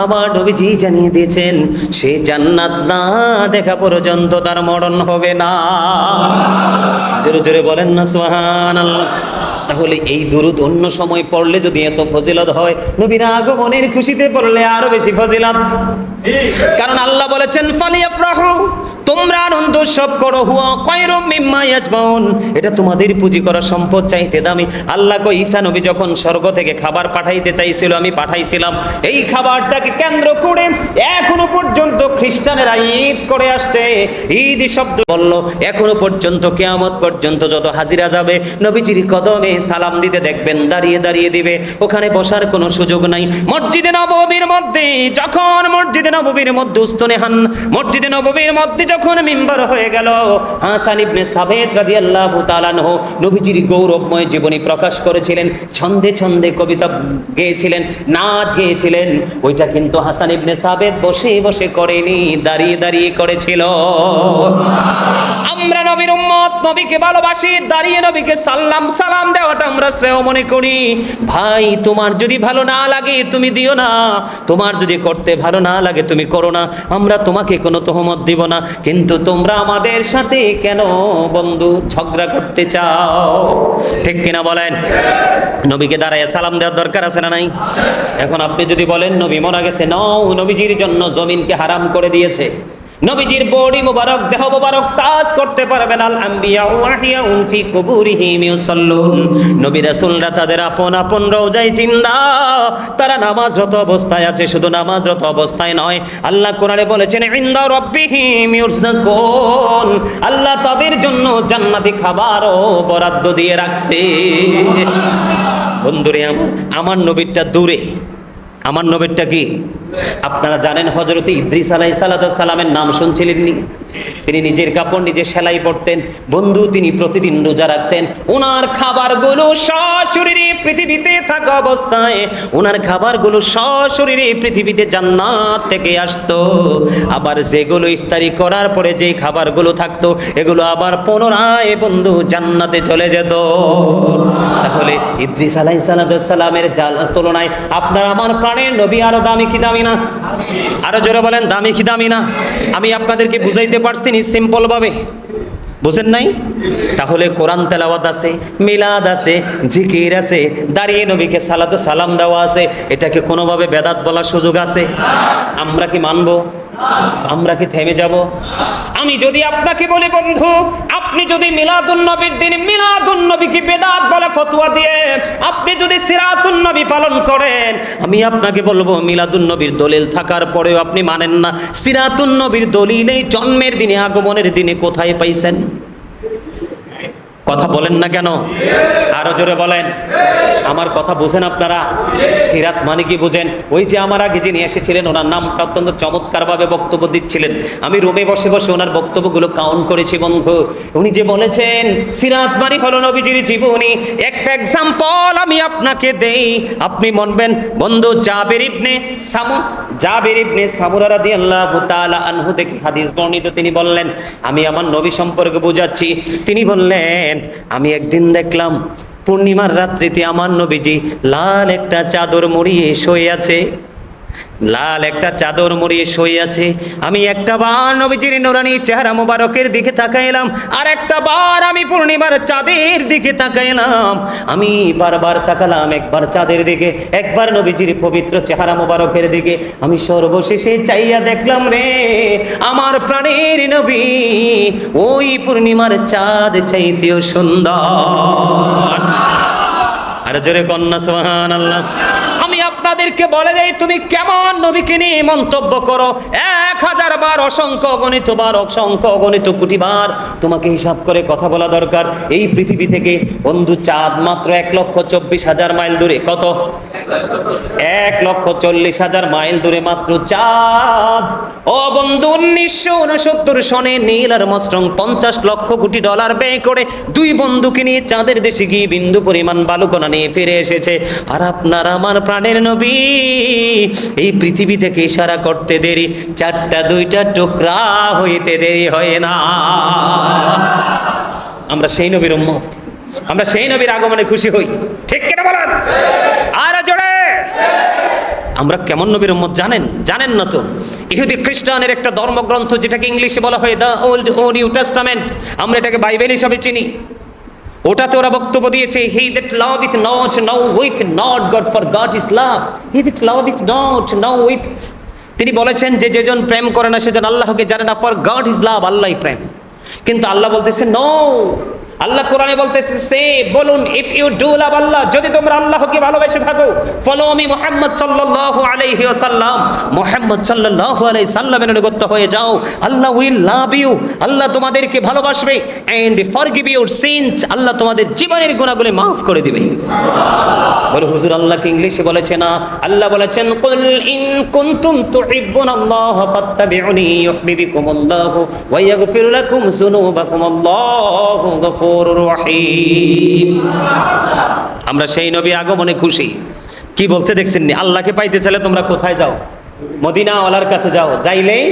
আমার নবীজি জানিয়ে দিয়েছেন সে জান্নাত না দেখা পর্যন্ত তার মরণ হবে না। জোরে জোরে বলেন না সুবহানাল্লাহ। তাহলে এই দুরূদ অন্য সময় পড়লে যদি এত ফজিলত হয়, নবীর আগমনের খুশিতে পড়লে আরো বেশি ফজিলত। কারণ আল্লাহ বলেছেন ফালিয়াফরাহু, তোমরা আনন্দ উৎসব করো, হুয়া খায়রুম মিম্মা ইয়াজমাউন, এটা তোমাদের পুঁজি করা সম্পদ চাইতে দামি। আল্লাহ কই ঈসা নবী যখন স্বর্গ থেকে খাবার পাঠাইতে চাইছিল, আমি পাঠাইছিলাম। এই খাবারটাকে কেন্দ্র করে এখনো পর্যন্ত খ্রিস্টানেরা ঈদ করে আসছে। ঈদ শব্দ বলল, এখনো পর্যন্ত কিয়ামত পর্যন্ত যত হাজিরা যাবে নবীজির কদমে সালাম দিতে দেখবেন দাঁড়িয়ে দাঁড়িয়ে দিবে, ওখানে বসার কোনো সুযোগ নাই। মসজিদে নববীর মধ্যে যখন মসজিদে নববীর মধ্যে উস্তনেহান মসজিদে নববীর মধ্যে যখন মিম্বার হয়ে গেল, হাসান ইবনে সাবিত রাদিয়াল্লাহু তাআলা আনহু নবীজির গৌরবময় জীবনী প্রকাশ করেছিলেন, ছন্দে ছন্দে কবিতা গেয়েছিলেন, নাচ গেয়েছিলেন। ওইটা কিন্তু হাসান ইবনে সাবিত বসে বসে করেনি, দাঁড়িয়ে দাঁড়িয়ে করেছিল। আমরা নবীর উম্মত, নবীকে ভালোবাসি, দাঁড়িয়ে নবীকে সালাম দেওয়াটা আমরা শ্রেয় মনে করি। ভাই, তোমার যদি ভালো না লাগে তুমি দিও না, তোমার যদি করতে ভালো না লাগে তুমি করো না, আমরা তোমাকে কোনো তহমত দিব না। কিন্তু তোমরা আমাদের সাথে কেন বন্ধু ঝগড়া করতে চাও? ঠিক কিনা বলেন? নবীকে দাঁড়ায় সালাম দেওয়ার দরকার আছে না নাই? এখন আপনি যদি বলেন নবী মারা গেছে, নাও, নবীজির জন্য জমিনকে হারাম করে দিয়েছে, নবীজির বডি মুবারক, দেহ মুবারক তাজ করতে পারবেন। আল আম্বিয়া ওয়াহিয়াউন ফি কুবুরিহিম ইউসাল্লুন, নবী রাসূলরা তাদের আপন আপন রওজায় জিন্দা, তারা নামাজরত অবস্থায় আছে। শুধু নামাজরত অবস্থায় নয়, আল্লাহ কোরআনে বলেছেন ইনদা রাব্বিহিম ইউরযাকুন, আল্লাহ তাদের জন্য জান্নাতি খাবারও বরাদ্দ দিয়ে রাখছে। বন্ধুরে আমার নবীরটা দূরে, আমার নবীরটা কি? আপনারা জানেন হযরত ইদ্রিস আলাইহিস সালামের নাম শুনছিলেননি? তিনি নিজের কাপড় নিজে সেলাই করতেন। বন্ধু, তিনি প্রতিদিন রোজা রাখতেন। ওনার খাবারগুলো সশরীরে পৃথিবীতে থাকা অবস্থায়, ওনার খাবারগুলো সশরীরে পৃথিবীতে জান্নাত থেকে আসতো। আবার যেগুলো ইফতারি করার পরে যে খাবারগুলো থাকতো, এগুলো আবার পুনরায় বন্ধু জান্নাতে চলে যেত। তাহলে ইদ্রিস আলাইহিস সালামের তুলনায় আপনার আমার প্রাণের নবী আরো দামি কি দামি না? আরো জোরে বলেন, দামি কি দামি না? আমি আপনাদেরকে বুঝাইতে পারছি নি সিম্পল ভাবে? বুঝেন নাই? তাহলে কোরআন তেলাওয়াত আছে, মিলাদ আছে, জিকির আছে, দাঁড়িয়ে নবীকে সালাতু সালাম দেওয়া আছে, এটাকে কোনোভাবে বেদাত বলার সুযোগ আছে? আমরা কি মানবো? আমরা কি থেমে যাব? আমি যদি আপনাকে বলি বন্ধু, আপনি যদি মিলাদুন নবীর দিন মিলাদুন নবীকে বেদাত বলে ফতোয়া দিয়ে আপনি যদি সিরাতুন নবী পালন করেন, আমি আপনাকে বলবো মিলাদুন নবীর দলিল থাকার পরেও আপনি মানেন না। সিরাতুন নবীর দলিল এই জন্মের দিনে আগমনের দিনে কোথায় পাইছেন? কথা বলেন না কেন? আরো জোরে বলেন। আমার কথা বুঝেন আপনারা? সিরাত মানে কি বুঝেন? ওই যে আমার আগে যিনি এসেছিলেন, ওনার নামটা অত্যন্ত চমৎকার ভাবে বক্তব্য দিচ্ছিলেন। আমি রুমে বসে বসে ওনার বক্তব্যগুলো কাউন্ট করেছি বন্ধু। উনি যে বলেছেন সিরাত মানে হলো নবীজির জীবনী। একটা এক্সাম্পল আমি আপনাকে দেই, আপনি মানবেন বন্ধু। জাবের ইবনে সামুরা রাদিয়াল্লাহু তাআলা আনহু থেকে হাদিস বর্ণিত। তিনি বললেন, আমি আমার নবী সম্পর্কে বুঝাচ্ছি। তিনি বললেন, আমি একদিন দেখলাম পূর্ণিমার রাত্রিতে আমার নবীজি লাল একটা চাদর মুড়িয়ে শুয়ে আছে, লাল একটা চাদর মুড়িয়ে শুয়ে আছে। আমি একটা বার নবীজির নুরানি চেহারা মোবারকের দিকে তাকাইলাম, আর একটা বার আমি পূর্ণিমার চাঁদের দিকে তাকাইলাম। আমি বারবার তাকালাম, একবার চাঁদের দিকে, একবার নবীজির পবিত্র চেহারা মোবারকের দিকে। আমি সর্বশেষে চাইয়া দেখলাম রে, আমার প্রাণের নবী ওই পূর্ণিমার চাঁদ চাইতেও সুন্দর। আর জোরে কন্যা সুবহানাল্লাহ। আমি আপনাদেরকে বলে দেই, তুমি কেমন নবীকে নিয়ে মন্তব্য করো? 1000 বার, অসংখ্য অগণিত বার, অসংখ্য অগণিত কোটি বার তোমাকে হিসাব করে কথা বলা দরকার। এই পৃথিবী থেকে বন্ধু চাঁদ মাত্র 1,24,000 মাইল দূরে। কত? 1,40,000 মাইল দূরে মাত্র চাঁদ। ও বন্ধু, 1969 সনে Neil Armstrong 50 lakh crore dollar ব্যয় করে 2 বন্ধুকে নিয়ে চাঁদের দেশে গিয়ে বিন্দু পরিমাণ বালুকণা নিয়ে ফিরে এসেছে। আর আপনার আমার প্রাণের নবী এই পৃথিবী থেকে ইশারা করতে দেরি, 4টা 2টা টুকরা হইতে দেরি হয় না। আমরা সেই নবীর উম্মত, আমরা সেই নবীর আগমনে খুশি হই, ঠিক কিনা বলেন? আর জোরে। আমরা কেমন নবীর উম্মত জানেন? জানেন না তো? ইহুদি খ্রিস্টানের একটা ধর্মগ্রন্থ যেটাকে ইংলিশে বলা হয় দ্য ওল্ড ও নিউ টেস্টামেন্ট, আমরা এটাকে বাইবেল হিসাবে চিনি। ওটাতে ওরা বক্তব্য দিয়েছে, he that loveth not knoweth not God, for God is love. He that loveth not knoweth, তিনি বলেছেন যে যেজন প্রেম করে না সেজন আল্লাহকে জানে না, ফর গড ইজ লাভ, আল্লাহই প্রেম। কিন্তু আল্লাহ বলতেছে নো, আল্লাহ কোরআনে বলতেছে সে বলুন ইফ ইউ ডু লাভ আল্লাহ, যদি তোমরা আল্লাহকে ভালোবেসে থাকো, ফলো মি মুহাম্মদ সাল্লাল্লাহু আলাইহি ওয়াসাল্লাম, মুহাম্মদ সাল্লাল্লাহু আলাইহি সাল্লামের অনুগত হয়ে যাও, আল্লাহ উইল লাভ ইউ, আল্লাহ তোমাদেরকে ভালোবাসবে, এন্ড ফরগিভ ইউর সিনস, আল্লাহ তোমাদের জীবনের গুনাহগুলো maaf করে দিবে। বলে হুজুর আল্লাহ কি ইংলিশে বলেছে না? আল্লাহ বলেছেন কুল ইন কুনতুম তুহিব্বুনাল্লাহ ফাত্তাবিউনি ইউহিব্বুকুমুল্লাহু ওয়া ইয়াগফির লাকুম যুনুবাকুম, আল্লাহু গফুরুর রহিম। আমরা সেই নবী আগমনে খুশি। কি বলতে দেখছেন নি? আল্লাহকে পাইতে চাইলে তোমরা কোথায় যাও? মদিনা ওয়ালার কাছে যাও, যাইলেই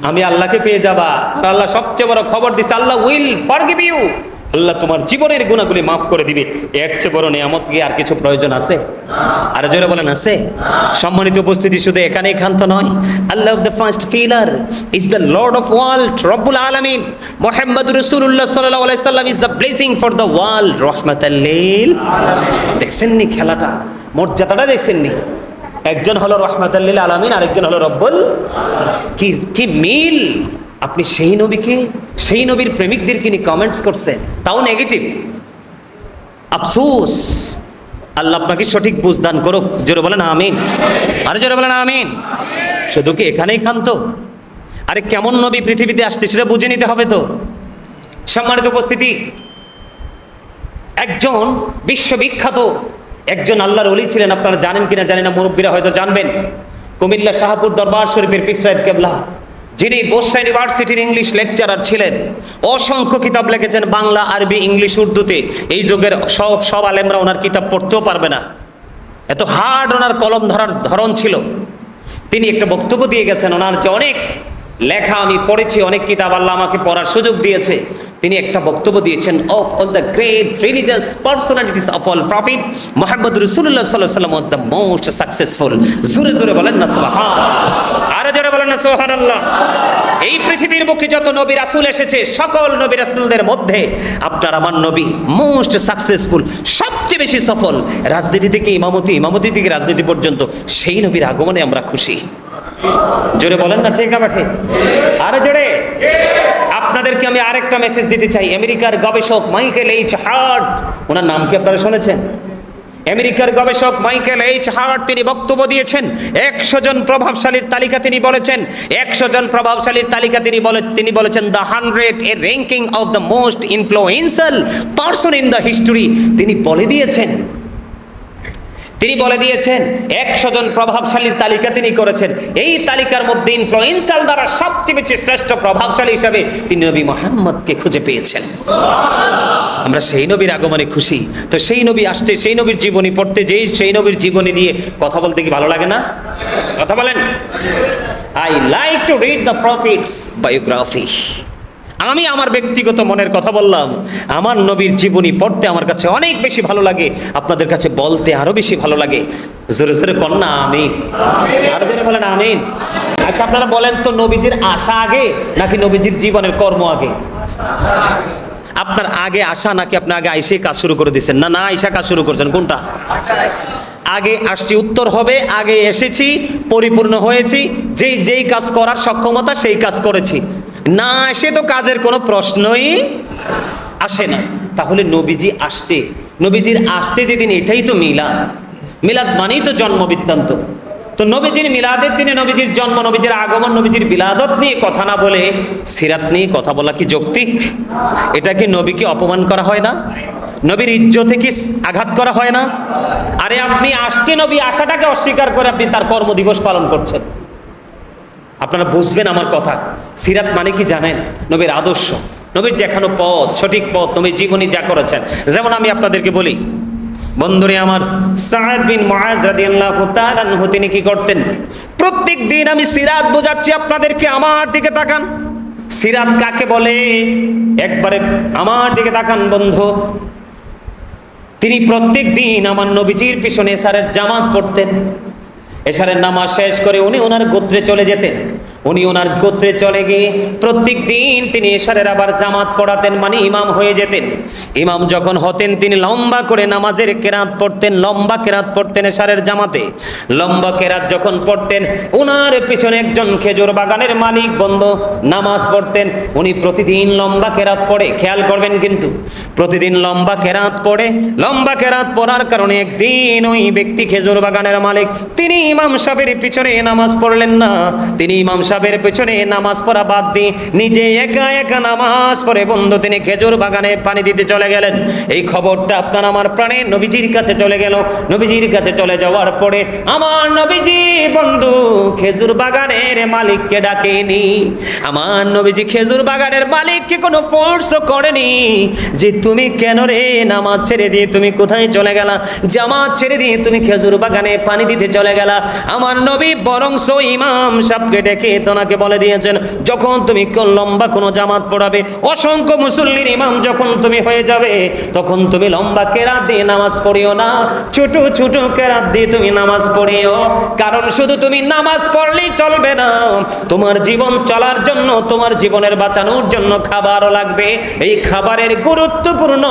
আমি আল্লাহকে পেয়ে যাবা। আর আল্লাহ সবচেয়ে বড় খবর দিছে, আল্লাহ উইল ফরগিভ ইউ, আল্লাহ তোমার জীবনের গুনাহগুলি মাফ করে দিবে। এর চেয়ে বড় নিয়ামত কি আর কিছু প্রয়োজন আছে? আর জোরে বলেন আছে? সম্মানিত উপস্থিতি, শুধু এখানেই ক্ষান্ত নয়, Allah of the first pillar is the lord of world, রব্বুল আলামিন মুহাম্মদ রাসূলুল্লাহ সাল্লাল্লাহু আলাইহি সাল্লাম is the blessing for the world, রাহমাতাল লিল। দেখছেন নি খেলাটা, মর্যাদাটা দেখছেন নি? একজন হলো রাহমাতাল লিল আলামিন, আরেকজন হলো রব্বুল। কি মিল! আপনি সেই নবীকে, সেই নবীর প্রেমিকদেরকে নিয়ে কমেন্টস করছেন, তাও নেগেটিভ। আফসোস, আল্লাহ আপনাকে সঠিক বুঝ দান করুক। জোরে বলেন আমিন। আরে জোরে বলেন আমিন। শুধু কি এখানেই ক্ষান্ত? আরে কেমন নবী পৃথিবীতে আসছে সেটা বুঝে নিতে হবে তো। সম্মানিত উপস্থিতি, একজন বিশ্ববিখ্যাত একজন আল্লাহর ওলি ছিলেন, আপনারা জানেন কিনা জানেন না, মুরব্বীরা হয়তো জানবেন। কুমিল্লা শাহপুর দরবার শরীফের পীর সাহেব কেবলা, যিনি বসরা ইউনিভার্সিটির ইংলিশ লেকচারার ছিলেন, অসংখ্য কিতাব লিখেছেন বাংলা, আরবি, ইংলিশ, উর্দুতে। এই যুগের সব আলেমরা ওনার কিতাব পড়তেও পারবে না, এত হার্ড ওনার কলম ধরার ধরন ছিল। তিনি একটা বক্তব্য দিয়ে গেছেন, ওনার যে অনেক লেখা আমি পড়েছি, অনেক কিতাব আল্লাহ আমাকে পড়ার সুযোগ দিয়েছে। তিনি একটা বক্তব্য দিয়েছেন, of all the great religious personalities of all prophet মুহাম্মদ রাসূলুল্লাহ সাল্লাল্লাহু আলাইহি ওয়াসাল্লাম ওয়াজ দ্য মোস্ট সাকসেসফুল। জোরে জোরে বলেন না সুবহানাল্লাহ। আরে জোরে বলেন না সুবহানাল্লাহ। এই পৃথিবীর বুকে যত নবী রাসূল এসেছে, সকল নবী রাসূলদের মধ্যে আপনার আমার নবী মোস্ট সাকসেসফুল, সবচেয়ে বেশি সফল। রাজনীতি থেকে ইমামতি, ইমামতি থেকে রাজনীতি পর্যন্ত সেই নবীর আগমনে আমরা খুশি। জোরে বলেন না ঠিক না ঠিক? আরে জোরে। আপনাদেরকে আমি আরেকটা মেসেজ দিতে চাই। আমেরিকার গবেষক মাইকেল এইচ হার্ট, ওনার নাম কি আপনারা শুনেছেন? আমেরিকার গবেষক মাইকেল এইচ হার্ট, তিনি বক্তব্য দিয়েছেন 100 জন প্রভাবশালীর তালিকা তিনি বলেছেন, 100 জন প্রভাবশালীর তালিকা তিনি বলেছেন the 100 A ranking of the most influential person in the history. তিনি বলে দিয়েছেন 100 জন প্রভাবশালীর তালিকা তিনি করেছেন। এই তালিকার মধ্যে ইনফ্লুয়েন্সিয়াল দ্বারা সবচেয়ে বেশি শ্রেষ্ঠ প্রভাবশালী হিসেবে তিনি নবী মুহাম্মদকে খুঁজে পেয়েছেন। আমরা সেই নবীর আগমনে খুশি। তো সেই নবী আসছে, সেই নবীর জীবনী পড়তে যেই সেই নবীর জীবনী নিয়ে কথা বলতে কি ভালো লাগে না? কথা বলেন। I like to read the profits biography. আমি আমার ব্যক্তিগত মনের কথা বললাম, আমার নবীর জীবনী পড়তে আমার কাছে অনেক বেশি ভালো লাগে, আপনাদের কাছে বলতে আরো বেশি ভালো লাগে। জোরে জোরে কর না আমিন। আরো জোরে বলেন আমিন। আচ্ছা আপনারা বলেন তো, নবীজির আসা আগে নাকি নবীজির জীবনের কর্ম আগে? আপনার আগে আসা নাকি আপনি আগে আইসে কাজ শুরু করে দিচ্ছেন? না আইসা কাজ শুরু করছেন, কোনটা? আগে আসছি। উত্তর হবে আগে এসেছি, পরিপূর্ণ হয়েছি, যেই কাজ করার সক্ষমতা সেই কাজ করেছি। না আসে তো কাজের কোনো প্রশ্নই আসে না। তাহলে নবীজি আসছে, নবীজির আসছে যেদিন, এটাই তো মিলাদ। মিলাদ মানেই তো জন্ম বৃত্তান্ত। তো নবীজির মিলাদের দিনে নবীজির জন্ম, নবীজির আগমন, নবীজির বিলাদত নিয়ে কথা না বলে সিরাত নিয়ে কথা বলা কি যৌক্তিক? এটা কি নবীকে অপমান করা হয় না? নবীর ইজ্জতে কি আঘাত করা হয় না? আরে আপনি আসছে নবী আসাটাকে অস্বীকার করে আপনি তার কর্মদিবস পালন করছেন। আপনারা বুঝবেন আমার কথা। সিরাত মানে কি জানেন? নবীর আদর্শ, নবীর দেখানো পথ, সঠিক পথ, নবীর জীবনী যা করেছেন। যেমন আমি আপনাদেরকে বলি, বন্ধুরে আমার, সাদ বিন মুআজ রাদিয়াল্লাহু তাআলা আনহু তিনি কি করতেন? প্রত্যেক দিন আমি সিরাত বোঝাচ্ছি আপনাদেরকে, আমার দিকে তাকান। সিরাত কাকে বলে? একবারে আমার দিকে তাকান বন্ধু। তিনি প্রত্যেক দিন আমার নবীজির পিছনে এশারের জামাত পড়তেন। এশারের নামাজ শেষ করে উনি ওনার গোত্রে চলে যেতেন। উনি ওনার গোত্রে চলে গিয়ে প্রত্যেক দিন তিনি এশারের আবার জামাত পড়াতেন, মানে ইমাম হয়ে যেতেন। ইমাম যখন হতেন তিনি লম্বা করে নামাজের কেরাত পড়তেন, লম্বা কেরাত পড়তেন এশারের জামাতে। লম্বা কেরাত যখন পড়তেন, ওনার পিছনে একজন খেজুর বাগানের মালিক বন্ধু নামাজ পড়তেন। উনি প্রতিদিন লম্বা কেরাত পড়ে, খেয়াল করবেন কিন্তু, প্রতিদিন লম্বা কেরাত পড়ে। লম্বা কেরাত পড়ার কারণে একদিন ওই ব্যক্তি খেজুর বাগানের মালিক তিনি ইমাম সাহেবের পিছনে নামাজ পড়লেন না। তিনি ইমাম সাহেবের পিছনে নামাজ পড়া বাদ দিয়ে নিজে একা একা নামাজ পড়ে বন্ধু তিনি খেজুর বাগানে পানি দিতে চলে গেলেন। এই খবরটা আপনার আমার প্রাণের নবীজির কাছে চলে গেল। নবীজির কাছে চলে যাওয়ার পরে আমার নবীজি বন্ধু খেজুর বাগানের মালিককে ডাকেনি। আমার নবীজি খেজুর বাগানের মালিককে কোনো ফোর্স করেনি যে তুমি কেন রে নামাজ ছেড়ে দিয়ে তুমি কোথায় চলে গেলা, জামাত ছেড়ে দিয়ে তুমি খেজুর বাগানে পানি দিতে চলে গেলা। আমার নবী বরংস ইমাম সাহেবকে ডেকে তোনাকে বলে দিয়েছেন, যখন তুমি লম্বা কোনো জামাত পড়াবে, অসংখ্য মুসল্লির ইমাম যখন তুমি হয়ে যাবে, তখন তুমি লম্বা কেরাত দিয়ে নামাজ পড়িও না, ছোট ছোট কেরাত দিয়ে তুমি নামাজ পড়িও। কারণ শুধু তুমি নামাজ পড়লেই চলবে না, তোমার জীবন চলার জন্য, তোমার জীবনের বাঁচানোর জন্য খাবারও লাগবে। এই খাবারের গুরুত্বপূর্ণ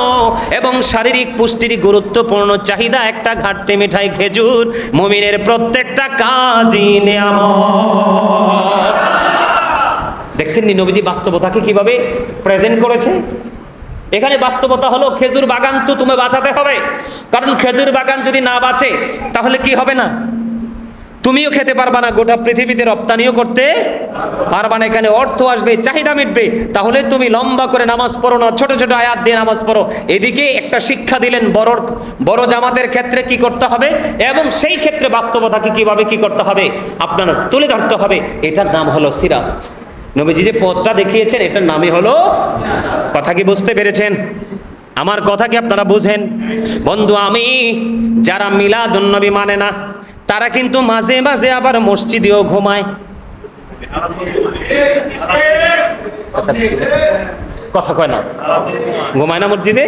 এবং শারীরিক পুষ্টির গুরুত্বপূর্ণ চাহিদা একটা ঘাটতি মিঠাই খেজুর। মুমিনের প্রত্যেকটা কাজই নিয়ামত। দেখছেন নি নবীজি বাস্তবতাকে কিভাবে প্রেজেন্ট করেছে? এখানে বাস্তবতা হলো খেজুর বাগান তো তুমি বাঁচাতে হবে। কারণ খেজুর বাগান যদি না বাঁচে তাহলে কি হবে না? তুমিও খেতে পারবা না, গোটা পৃথিবীতে রপ্তানিও করতে পারবা না। এখানে অর্থ আসবে, চাহিদা মিটবে। তাহলে তুমি লম্বা করে নামাজ পড়ো না, ছোট ছোট আয়াত দিয়ে নামাজ পড়ো। এদিকে একটা শিক্ষা দিলেন বড় জামাতের ক্ষেত্রে কি করতে হবে, এবং সেই ক্ষেত্রে বাস্তবতাকে কিভাবে কি করতে হবে আপনার তুলে ধরতে হবে। এটার নাম হলো সিরাত। নবীজি যে পথটা দেখিয়েছেন এটার নামই হলো। কথা কি বুঝতে পেরেছেন? আমার কথা কি আপনারা বুঝেন? বন্ধু, আমি যারা মিলাদুন্নবী মানে না তারা কিন্তু মাঝে মাঝে আবার মসজিদেও ঘুমায়। কথা কয় না, ঘুমায় না মসজিদে?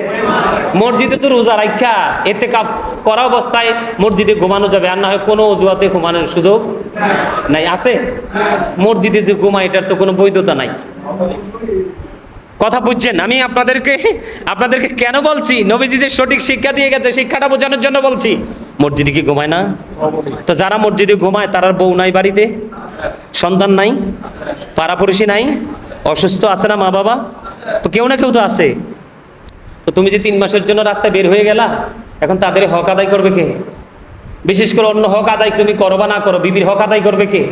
মসজিদে তো রোজা রাখা ইতিকাফ করা অবস্থায় মসজিদে ঘুমানো যাবে, আর না হয় কোনো অজুহাতে ঘুমানোর সুযোগ নাই। আছে মসজিদে যে ঘুমায় এটার তো কোনো বৈধতা নাই। কথা বুঝছেন? আমি আপনাদেরকে কেন বলছি, নবীজি যে সঠিক শিক্ষা দিয়ে গেছে শিক্ষাটা বোঝানোর জন্য বলছি। মসজিদে কি ঘুমায় না? তো যারা মসজিদে ঘুমায় তার বউ নাই, বাড়িতে সন্তান নাই, পাড়াপড়শি নাই, অসুস্থ আছে না মা বাবা? তো কেউ না কেউ তো আছে। তো তুমি যে 3 মাসের জন্য রাস্তায় বের হয়ে গেলা, এখন তাদের হক আদায় করবে কে? বিশেষ করে অন্য হক আদায় তুমি করো বা না করো, বিবির হক আদায় করবে কে?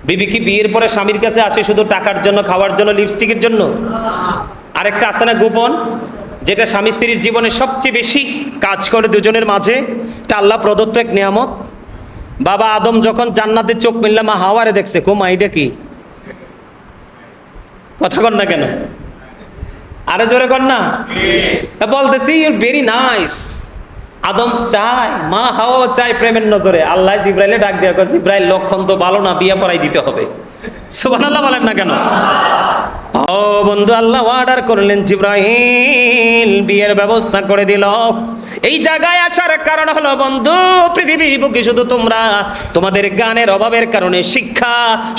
বিবি কি বিয়ের পরে স্বামীর কাছে আসে শুধু টাকার জন্য, খাওয়ার জন্য, লিপস্টিকের জন্য? আরেকটা আছে না গোপন, যেটা স্বামী স্ত্রীর জীবনে সবচেয়ে বেশি কাজ করে দুজনের মাঝে, এটা আল্লাহ প্রদত্ত এক নিয়ামত। বাবা আদম যখন জান্নাতের চোখ মিললে মা হাওয়ারে দেখছে, কোমা এটা কি? কথা কর না কেন? আরে জোরে কর না। বলতেছি ভেরি নাইস। আদম চায়, মা হাওয়া চায় প্রেমের নজরে। আল্লাহ জিব্রাইলে ডাক দেয়া কয়, জিব্রাইল লক্ষণ তো ভালো না, বিয়ে পড়াই দিতে হবে। সুবহানাল্লাহ বলেন না কেন? ও বন্ধু, আল্লাহ অর্ডার করলেন, জিব্রাইল বিয়ের ব্যবস্থা করে দিল। এই জায়গায় আসার কারণ হলো বন্ধু, পৃথিবীর বুকে শুধু তোমাদের জ্ঞানের অভাবের কারণে, শিক্ষা,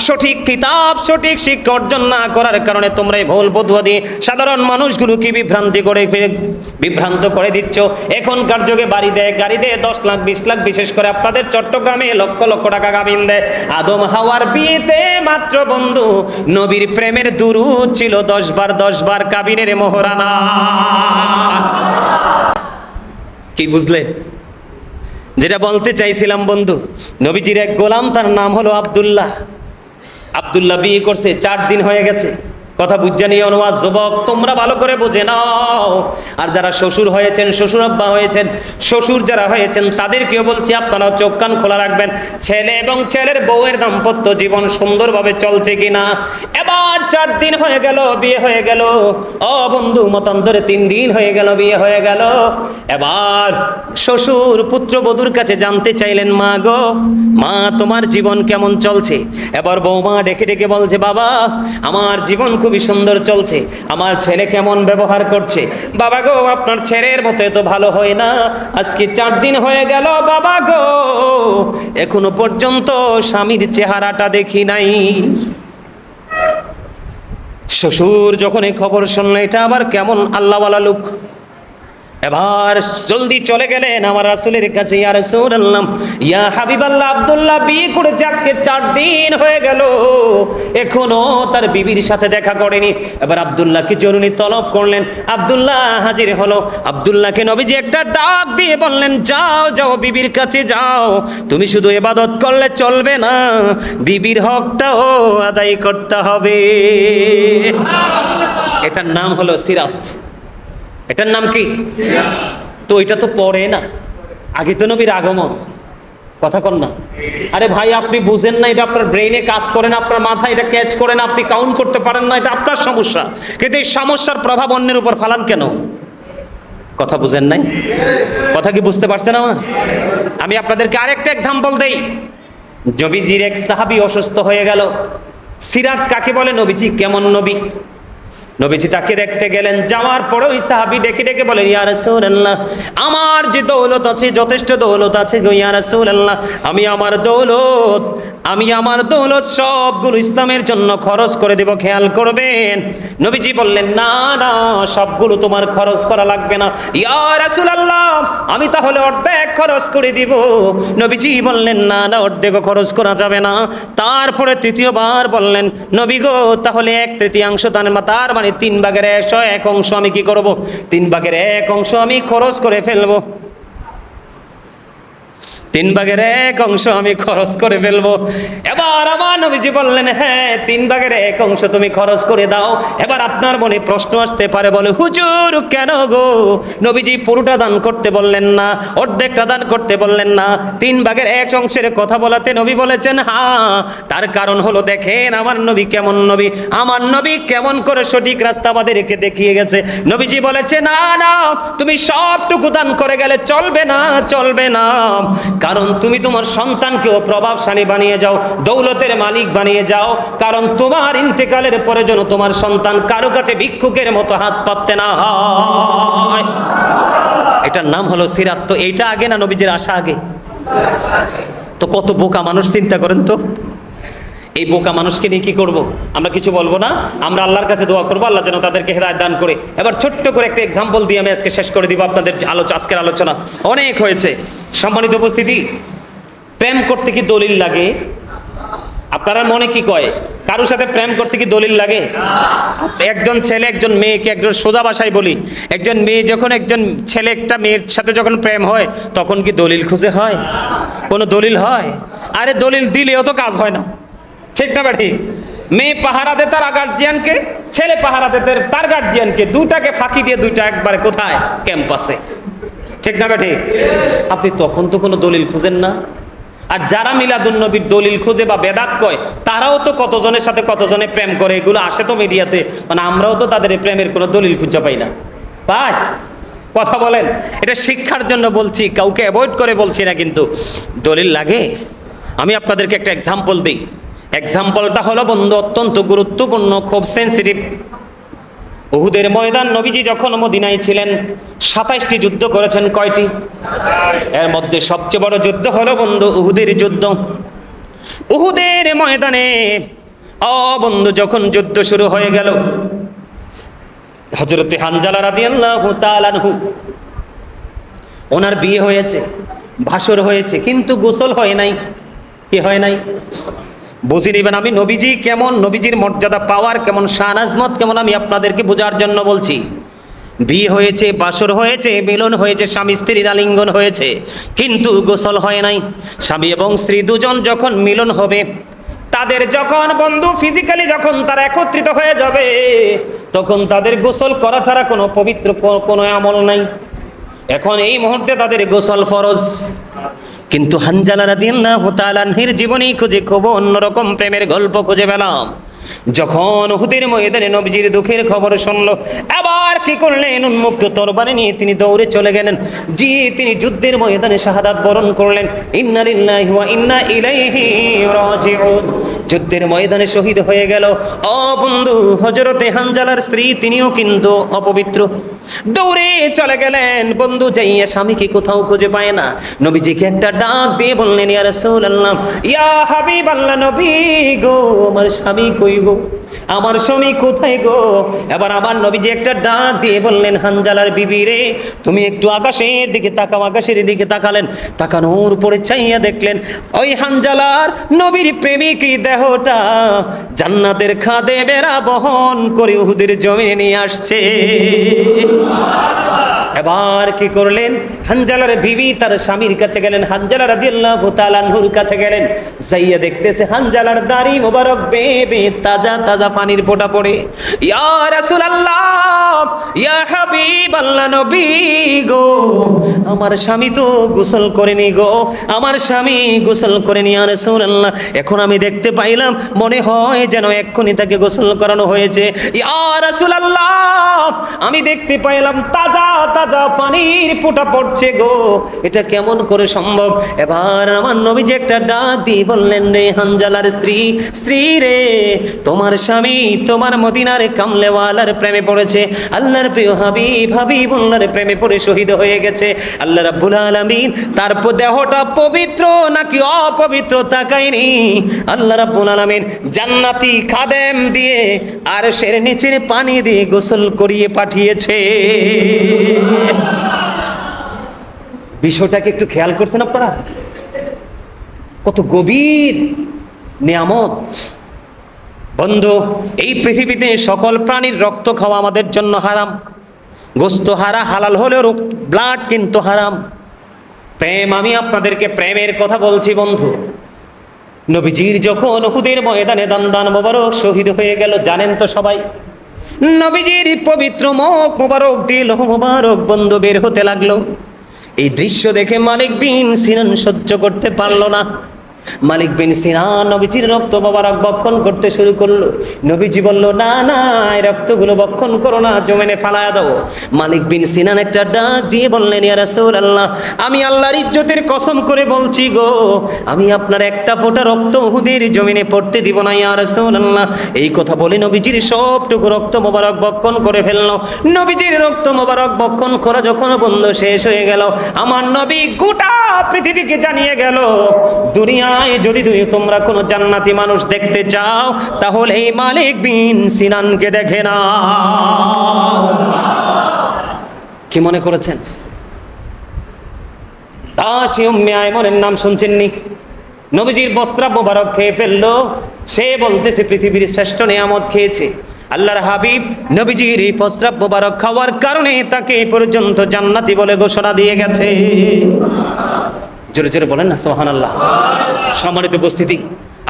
সঠিক কিতাব, সঠিক শিক্ষা অর্জন না করার কারণে তোমরা এই ভুল পথুয়া দিয়ে সাধারণ মানুষগুলোকে বিভ্রান্ত করে দিচ্ছ। এখনকার যুগে বাড়ি দেয়, গাড়ি দেয় 10 লাখ 20 লাখ, বিশেষ করে আপনাদের চট্টগ্রামে লক্ষ লক্ষ টাকা কাবিন দেয়। আদম হাওয়ার বিয়েতে মাত্র বন্ধু নবীর প্রেমের দুরূদ ছিল 10 বার কাবিনের মোহরানা। কি বুঝলেন? যেটা বলতে চাইছিলাম বন্ধু, নবীজির এক গোলাম, তার নাম হলো আব্দুল্লাহ। আব্দুল্লাহ বিয়ে করছে, 4 দিন হয়ে গেছে। কথা বুঝে নিয়ে অনুবাদ, যুবক তোমরা ভালো করে বুঝে নাও। আর যারা শ্বশুর হয়েছেন, শ্বশুর আব্বা হয়েছেন, শ্বশুর যারা হয়েছেন, তাদেরকেও বলছি আপনারা চোখ কান খোলা রাখবেন। ছেলে এবং ছেলের বউয়ের দাম্পত্য জীবন সুন্দরভাবে চলছে কিনা। এবার 4 দিন হয়ে গেল বিয়ে হয়ে গেল। ও বন্ধু, মতান্তরে 3 দিন হয়ে গেল বিয়ে হয়ে গেল। এবার শ্বশুর পুত্রবধূর কাছে জানতে চাইলেন, মা গো, মা তোমার জীবন কেমন চলছে? এবার বৌমা ডেকে ডেকে বলছে, বাবা আমার জীবন খুবই সুন্দর চলছে। আমার ছেলে কেমন ব্যবহার করছে? বাবা গো, আপনার ছেলের মতো এত ভালো হয় না। আজকে 4 দিন হয়ে গেল বাবা গো, এখনো পর্যন্ত স্বামীর চেহারাটা দেখি নাই। শ্বশুর যখন এই খবর শুনলো, এটা আবার কেমন আল্লাহওয়ালা লোক। এবার জলদি চলে গেলেন আমার রাসূলের কাছে, ইয়া রাসূলুল্লাহ, ইয়া হাবিবাল্লাহ, আব্দুল্লাহ বিয়ে করেছে আজকে 4 দিন হয়ে গেল, এখনো তার বিবির সাথে দেখা করেনি। এবার আব্দুল্লাহকে জরুরি তলব করলেন। আব্দুল্লাহ হাজির হলো। আব্দুল্লাহকে নবীজি একটা ডাক দিয়ে বললেন, যাও যাও, বিবির কাছে যাও। তুমি শুধু ইবাদত করলে চলবে না, বিবির হকটাও আদায় করতে হবে। এটার নাম হলো সিরাত। এটার নাম কি? তো এটা তো পরে না, আগে তো নবীর আগমন। কথা কন না। আরে ভাই, আপনি বুঝেন না, এটা আপনার ব্রেইনে কাজ করে না, আপনার মাথায় এটা ক্যাচ করে না, আপনি কাউন্ট করতে পারেন না, এটা আপনার সমস্যা। কিন্তু এই সমস্যার প্রভাব অন্যের উপর ফালান কেন? কথা বুঝেন নাই? কথা কি বুঝতে পারছেন আমার? আমি আপনাদেরকে আরেকটা এক্সাম্পল দেই। নবীজির এক সাহাবী অসুস্থ হয়ে গেল। সিরাত কাকে বলে? নবীজি কেমন নবী। নবীজি তাকে দেখতে গেলেন। যাওয়ার পরে ওই সাহাবী ডেকে ডেকে বলেন, ইয়া রাসূলুল্লাহ, আমার যে দৌলত আছে, যথেষ্ট দৌলত আছে গো ইয়া রাসূলুল্লাহ, আমি আমার দৌলত সবগুলো ইসলামের জন্য খরচ করে দেব, খেয়াল করবেন। নবীজি বললেন, না না, সবগুলো তোমার খরচ করা লাগবে না। ইয়া রাসূলুল্লাহ, আমি তাহলে অর্ধেক খরচ করে দিব। নবীজি বললেন, না না, অর্ধেকও খরচ করা যাবে না। তারপরে তৃতীয়বার বললেন, নবী গো, তাহলে 1/3 দান, তার মানে 3/1 অংশ আমি কি করব? 3/1 অংশ আমি খরচ করে ফেলবো। 3/1 অংশ আমি খরচ করে ফেলবো। এবার আমার নবীজি বললেন, হ্যাঁ 3/1 অংশ তুমি খরচ করে দাও। এবার আপনার মনে প্রশ্ন আসতে পারে, বলে হুজুর কেন গো নবীজি পুরোটা দান করতে বললেন না, অর্ধেকটা দান করতে বললেন না, 3/1 অংশের কথা বলাতে নবী বলেছেন? হ্যাঁ, তার কারণ হলো, দেখেন আমার নবী কেমন নবী, আমার নবী কেমন করে সঠিক রাস্তা আমাদেরকে দেখিয়ে গেছে। নবীজি বলেছে, না না, তুমি সবটুকু দান করে গেলে চলবে না, চলবে না। কারণ তুমি তোমার সন্তানকেও প্রভাবশালী বানিয়ে যাও, দৌলতের মালিক বানিয়ে যাও। কারণ তোমার ইন্তেকালের পরে যেন তোমার সন্তান কারো কাছে ভিক্ষুকের মতো হাত পাততে না হয়। এটার নাম হলো সিরাত। তো এইটা আগে না নবীজির আশা আগে? তো কত বোকা মানুষ, চিন্তা করেন তো। এই বোকা মানুষকে নিয়ে কি করব? আমরা কিছু বলবো না, আমরা আল্লাহর কাছে দোয়া করবো, আল্লাহ যেন তাদেরকে হেদায়েত দান করে। এবার ছোট্ট করে একটা এক্সাম্পল দিয়ে আমি আজকে শেষ করে দিব। আপনাদের আজকের আলোচনা অনেক হয়েছে। সম্মানিত উপস্থিতি, প্রেম করতে কি দলিল লাগে? আপনারা মনে কি কয়, কারোর সাথে প্রেম করতে কি দলিল লাগে? একজন ছেলে একজন মেয়েকে, একজন সোজা ভাষায় বলি, একজন মেয়ে যখন একজন ছেলে একটা মেয়ের সাথে যখন প্রেম হয়, তখন কি দলিল খুঁজে হয়? কোনো দলিল হয়? আরে দলিল দিলেও তো কাজ হয় না, ঠিক না ব্যাটি? মেয়ে পাহারা দে তার গার্জিয়ানকে, ছেলে পাহারা দে তার গার্জিয়ানকে, দুটাকে ফাঁকি দিয়ে দুইটা একবারে কোথায়? ক্যাম্পাসে, ঠিক না ব্যাটি? আপনি তখন তো কোনো দলিল খুঁজেন না। আর যারা মিলাদুন নবীর দলিল খুঁজে বা বেদাত কয়, তারাও তো কতজনের সাথে কতজনে প্রেম করে, এগুলো আসে তো মিডিয়াতে। মানে আমরাও তো তাদের প্রেমের কোনো দলিল খুঁজে পাই না। পাই? কথা বলেন। এটা শিক্ষার জন্য বলছি, কাউকে অ্যাভয়েড করে বলছি না, কিন্তু দলিল লাগে। আমি আপনাদেরকে একটা এক্সাম্পল দিই। এক্সাম্পলটা হলো বন্ধু অত্যন্ত গুরুত্বপূর্ণ, খুব সেন্সিটিভ। উহুদের ময়দান, নবীজি যখন মদিনায় ছিলেন 27টি যুদ্ধ করেছেন। কয়টি? এর মধ্যে সবচেয়ে বড় যুদ্ধ হলো বন্ধু উহুদের যুদ্ধ। উহুদের ময়দানে বন্ধু যখন যুদ্ধ শুরু হয়ে গেল, হযরতে হানজালা রাদিয়াল্লাহু তাআলা আনহু, ওনার বিয়ে হয়েছে, ভাসর হয়েছে, কিন্তু গোসল হয় নাই। কি হয় নাই? বুঝে নিবেন আমি নবীজি কেমন, নবীজির মর্যাদা, পাওয়ার কেমন, শান আজমত কেমন, আমি আপনাদেরকে বোঝার জন্য বলছি। বিয়ে হয়েছে, বাসর হয়েছে, মিলন হয়েছে, স্বামী স্ত্রীর আলিঙ্গন হয়েছে, কিন্তু গোসল হয় নাই। স্বামী এবং স্ত্রী দুজন যখন মিলন হবে, তাদের যখন বন্ধু ফিজিক্যালি যখন তারা একত্রিত হয়ে যাবে, তখন তাদের গোসল করা ছাড়া কোনো পবিত্র কোনো আমল নাই। এখন এই মুহূর্তে তাদের গোসল ফরজ। কিন্তু হানজালা রাদিয়াল্লাহু তাআলা আনহির জীবনী খুঁজে খুব অন্যরকম প্রেমের গল্প খুঁজে পেলাম। যখন উহুদের ময়দানে নবীজির দুঃখের খবর শুনল, আবার কি করলেন? উন্মুক্ত তরবারি নিয়ে তিনি দৌড়ে চলে গেলেন। জি, তিনি যুদ্ধের ময়দানে শাহাদাত বরণ করলেন। ইন্না লিল্লাহি ওয়া ইন্না ইলাইহি রাজিউন। যুদ্ধের ময়দানে শহীদ হয়ে গেল। ও বন্ধু, হযরতে হানজালার স্ত্রী তিনিও কিন্তু অপবিত্র। দৌড়ে চলে গেলেন। বন্ধু যাইয়া স্বামীকে কোথাও খুঁজে পায় না। নবীজিকে একটা ডাক দিয়ে বললেন, ইয়া রাসূলুল্লাহ, ইয়া হাবিবাল্লাহ, নবী গো, আমার স্বামী কই গো, আমার স্বামী কোথায় গো? এবার আমার নবীজি একটা ডাক দিয়ে বললেন, হানজালার বিবি রে, তুমি একটু আকাশের দিকে তাকাও। আকাশের দিকে তাকালেন, তাকানোর উপরে চাইয়া দেখলেন ওই হানজালার নবীর প্রেমিক দেহটা জান্নাতের খাদেমেরা বহন করে উহুদের জমিনে নিয়ে আসছে। এবার কি করলেন? হানজালার বিবি তার স্বামীর কাছে গেলেন, হানজালা রাদিয়াল্লাহু তাআলা আনহুর কাছে গেলেন। যাইয়া দেখতেছে হানজালার দাড়ি মোবারক বেবে তাজা তাজা পানির ফোঁটা পড়ে। ইয়া রাসূলুল্লাহ, ইয়া হাবিবাল্লাহ, নবী গো, আমার স্বামী তো গোসল করেনি গো, আমার স্বামী গোসল করেনি। ইয়া রাসূলুল্লাহ, এখন আমি দেখতে পাইলাম, মনে হয় যেন এক্ষুনি তাকে গোসল করানো হয়েছে। ইয়া রাসূলুল্লাহ, আমি দেখতে পাইলাম তাজা তাজা পানির ফোঁটা পড়ছে গো, এটা কেমন করে সম্ভব? এবার আমার নবীজি একটা ডাক দিয়ে বললেন, রে হানজালার স্ত্রী রে, তোমার স্বামী তোমার মদিনার কামলেওয়ালার প্রেমে পড়েছে। আল্লাহর প্রিয় হাবিবুল্লাহর প্রেমে পড়ে শহীদ হয়ে গেছে। আল্লাহ রাব্বুল আলামিন তার দেহটা পবিত্র নাকি অপবিত্র তাকায়নি। আল্লাহ রাব্বুল আলামিন জান্নাতি খাদেম দিয়ে আর সের নিচের পানি দিয়ে গোসল করিয়ে পাঠিয়েছে। বিষয়টাকে একটু খেয়াল করছেন আপনারা? কত গভীর নিয়ামত। বন্ধু, এই পৃথিবীতে সকল প্রাণীর রক্ত খাওয়া আমাদের জন্য হারাম। গোস্ত হালাল হলেও ব্লাড কিন্তু হারাম। প্রেম, আমি আপনাদেরকে প্রেমের কথা বলছি বন্ধু। নবীজির যখন উহুদের ময়দানে দান মোবারক শহীদ হয়ে গেল, জানেন তো সবাই, নবীজির পবিত্র মুখ মোবারক দিল মোবারক বন্ধু বের হতে লাগলো। এই দৃশ্য দেখে মালিক বিন সিনান সহ্য করতে পারলো না। মালিক বিন সিনান নবীজির রক্ত মোবারক ভক্ষণ করতে শুরু করলো। নবীজি বলল, না না, এই রক্তগুলো ভক্ষণ করো না, জমিনে ফালায়া দাও। মালিক বিন সিনান একটা ডাক দিয়ে বললেন, ইয়া রাসূলুল্লাহ, আমি আল্লাহর ইজ্জতের কসম করে বলছি গো, আমি আপনার একটা ফোঁটা রক্ত উহুদের জমিনে পড়তে দিব না ইয়া রাসূলুল্লাহ। এই কথা বলে নবীজির সবটুকু রক্ত মোবারক ভক্ষণ করে ফেললো। নবীজির রক্ত মোবারক ভক্ষণ করা যখন বন্ধ শেষ হয়ে গেল, আমার নবী গোটা পৃথিবীকে জানিয়ে গেল, দুনিয়া যদি তোমরা কোন জান্নাতি মানুষ দেখতে চাও, তাহলে এই মালিক বিন সিনানকে দেখে না। কি মনে করেছেন? দাসী উম্মে আয়মনের নাম শুনছেননি? নবীজির বস্ত্র মোবারক খেয়ে ফেললো। সে বলতেছে পৃথিবীর শ্রেষ্ঠ নিয়ামত খেয়েছে। আল্লাহর হাবিব নবীজির এই বস্ত্র মোবারক খাওয়ার কারণে তাকে এই পর্যন্ত জান্নাতি বলে ঘোষণা দিয়ে গেছে। জোরে জোরে বলেন না সুবহানাল্লাহ। সম্মানিত উপস্থিতি,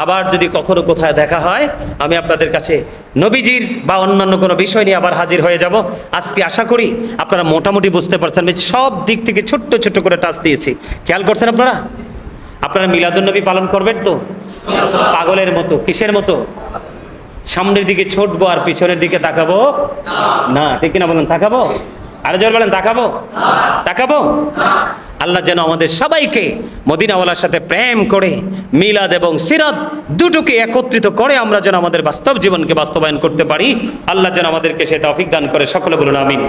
আবার যদি কখনো কোথায় দেখা হয়, আমি আপনাদের কাছে নবীজির বা অন্যান্য কোনো বিষয় নিয়ে আবার হাজির হয়ে যাব। আজকে আশা করি আপনারা মোটামুটি বুঝতে পারছেন, আমি সব দিক থেকে ছোট্ট ছোট্ট করে টাচ দিয়েছি। খেয়াল করছেন আপনারা? আপনারা মিলাদুন্নবী পালন করবেন তো পাগলের মতো? কিসের মতো? সামনের দিকে ছুটবো আর পিছনের দিকে তাকাবো না, ঠিক কিনা বলেন? তাকাবো? আরো জোর বলেন, তাকাবো? তাকাবো? আল্লাহ যেন আমাদের সবাইকে মদিনাওয়ালার সাথে প্রেম করে মিলাদ এবং সিরাত দুটোকে একত্রিত করে আমরা যেন আমাদের বাস্তব জীবনকে বাস্তবায়ন করতে পারি। আল্লাহ যেন আমাদেরকে সে তৌফিক দান করে। সকলে বলুন আমিন।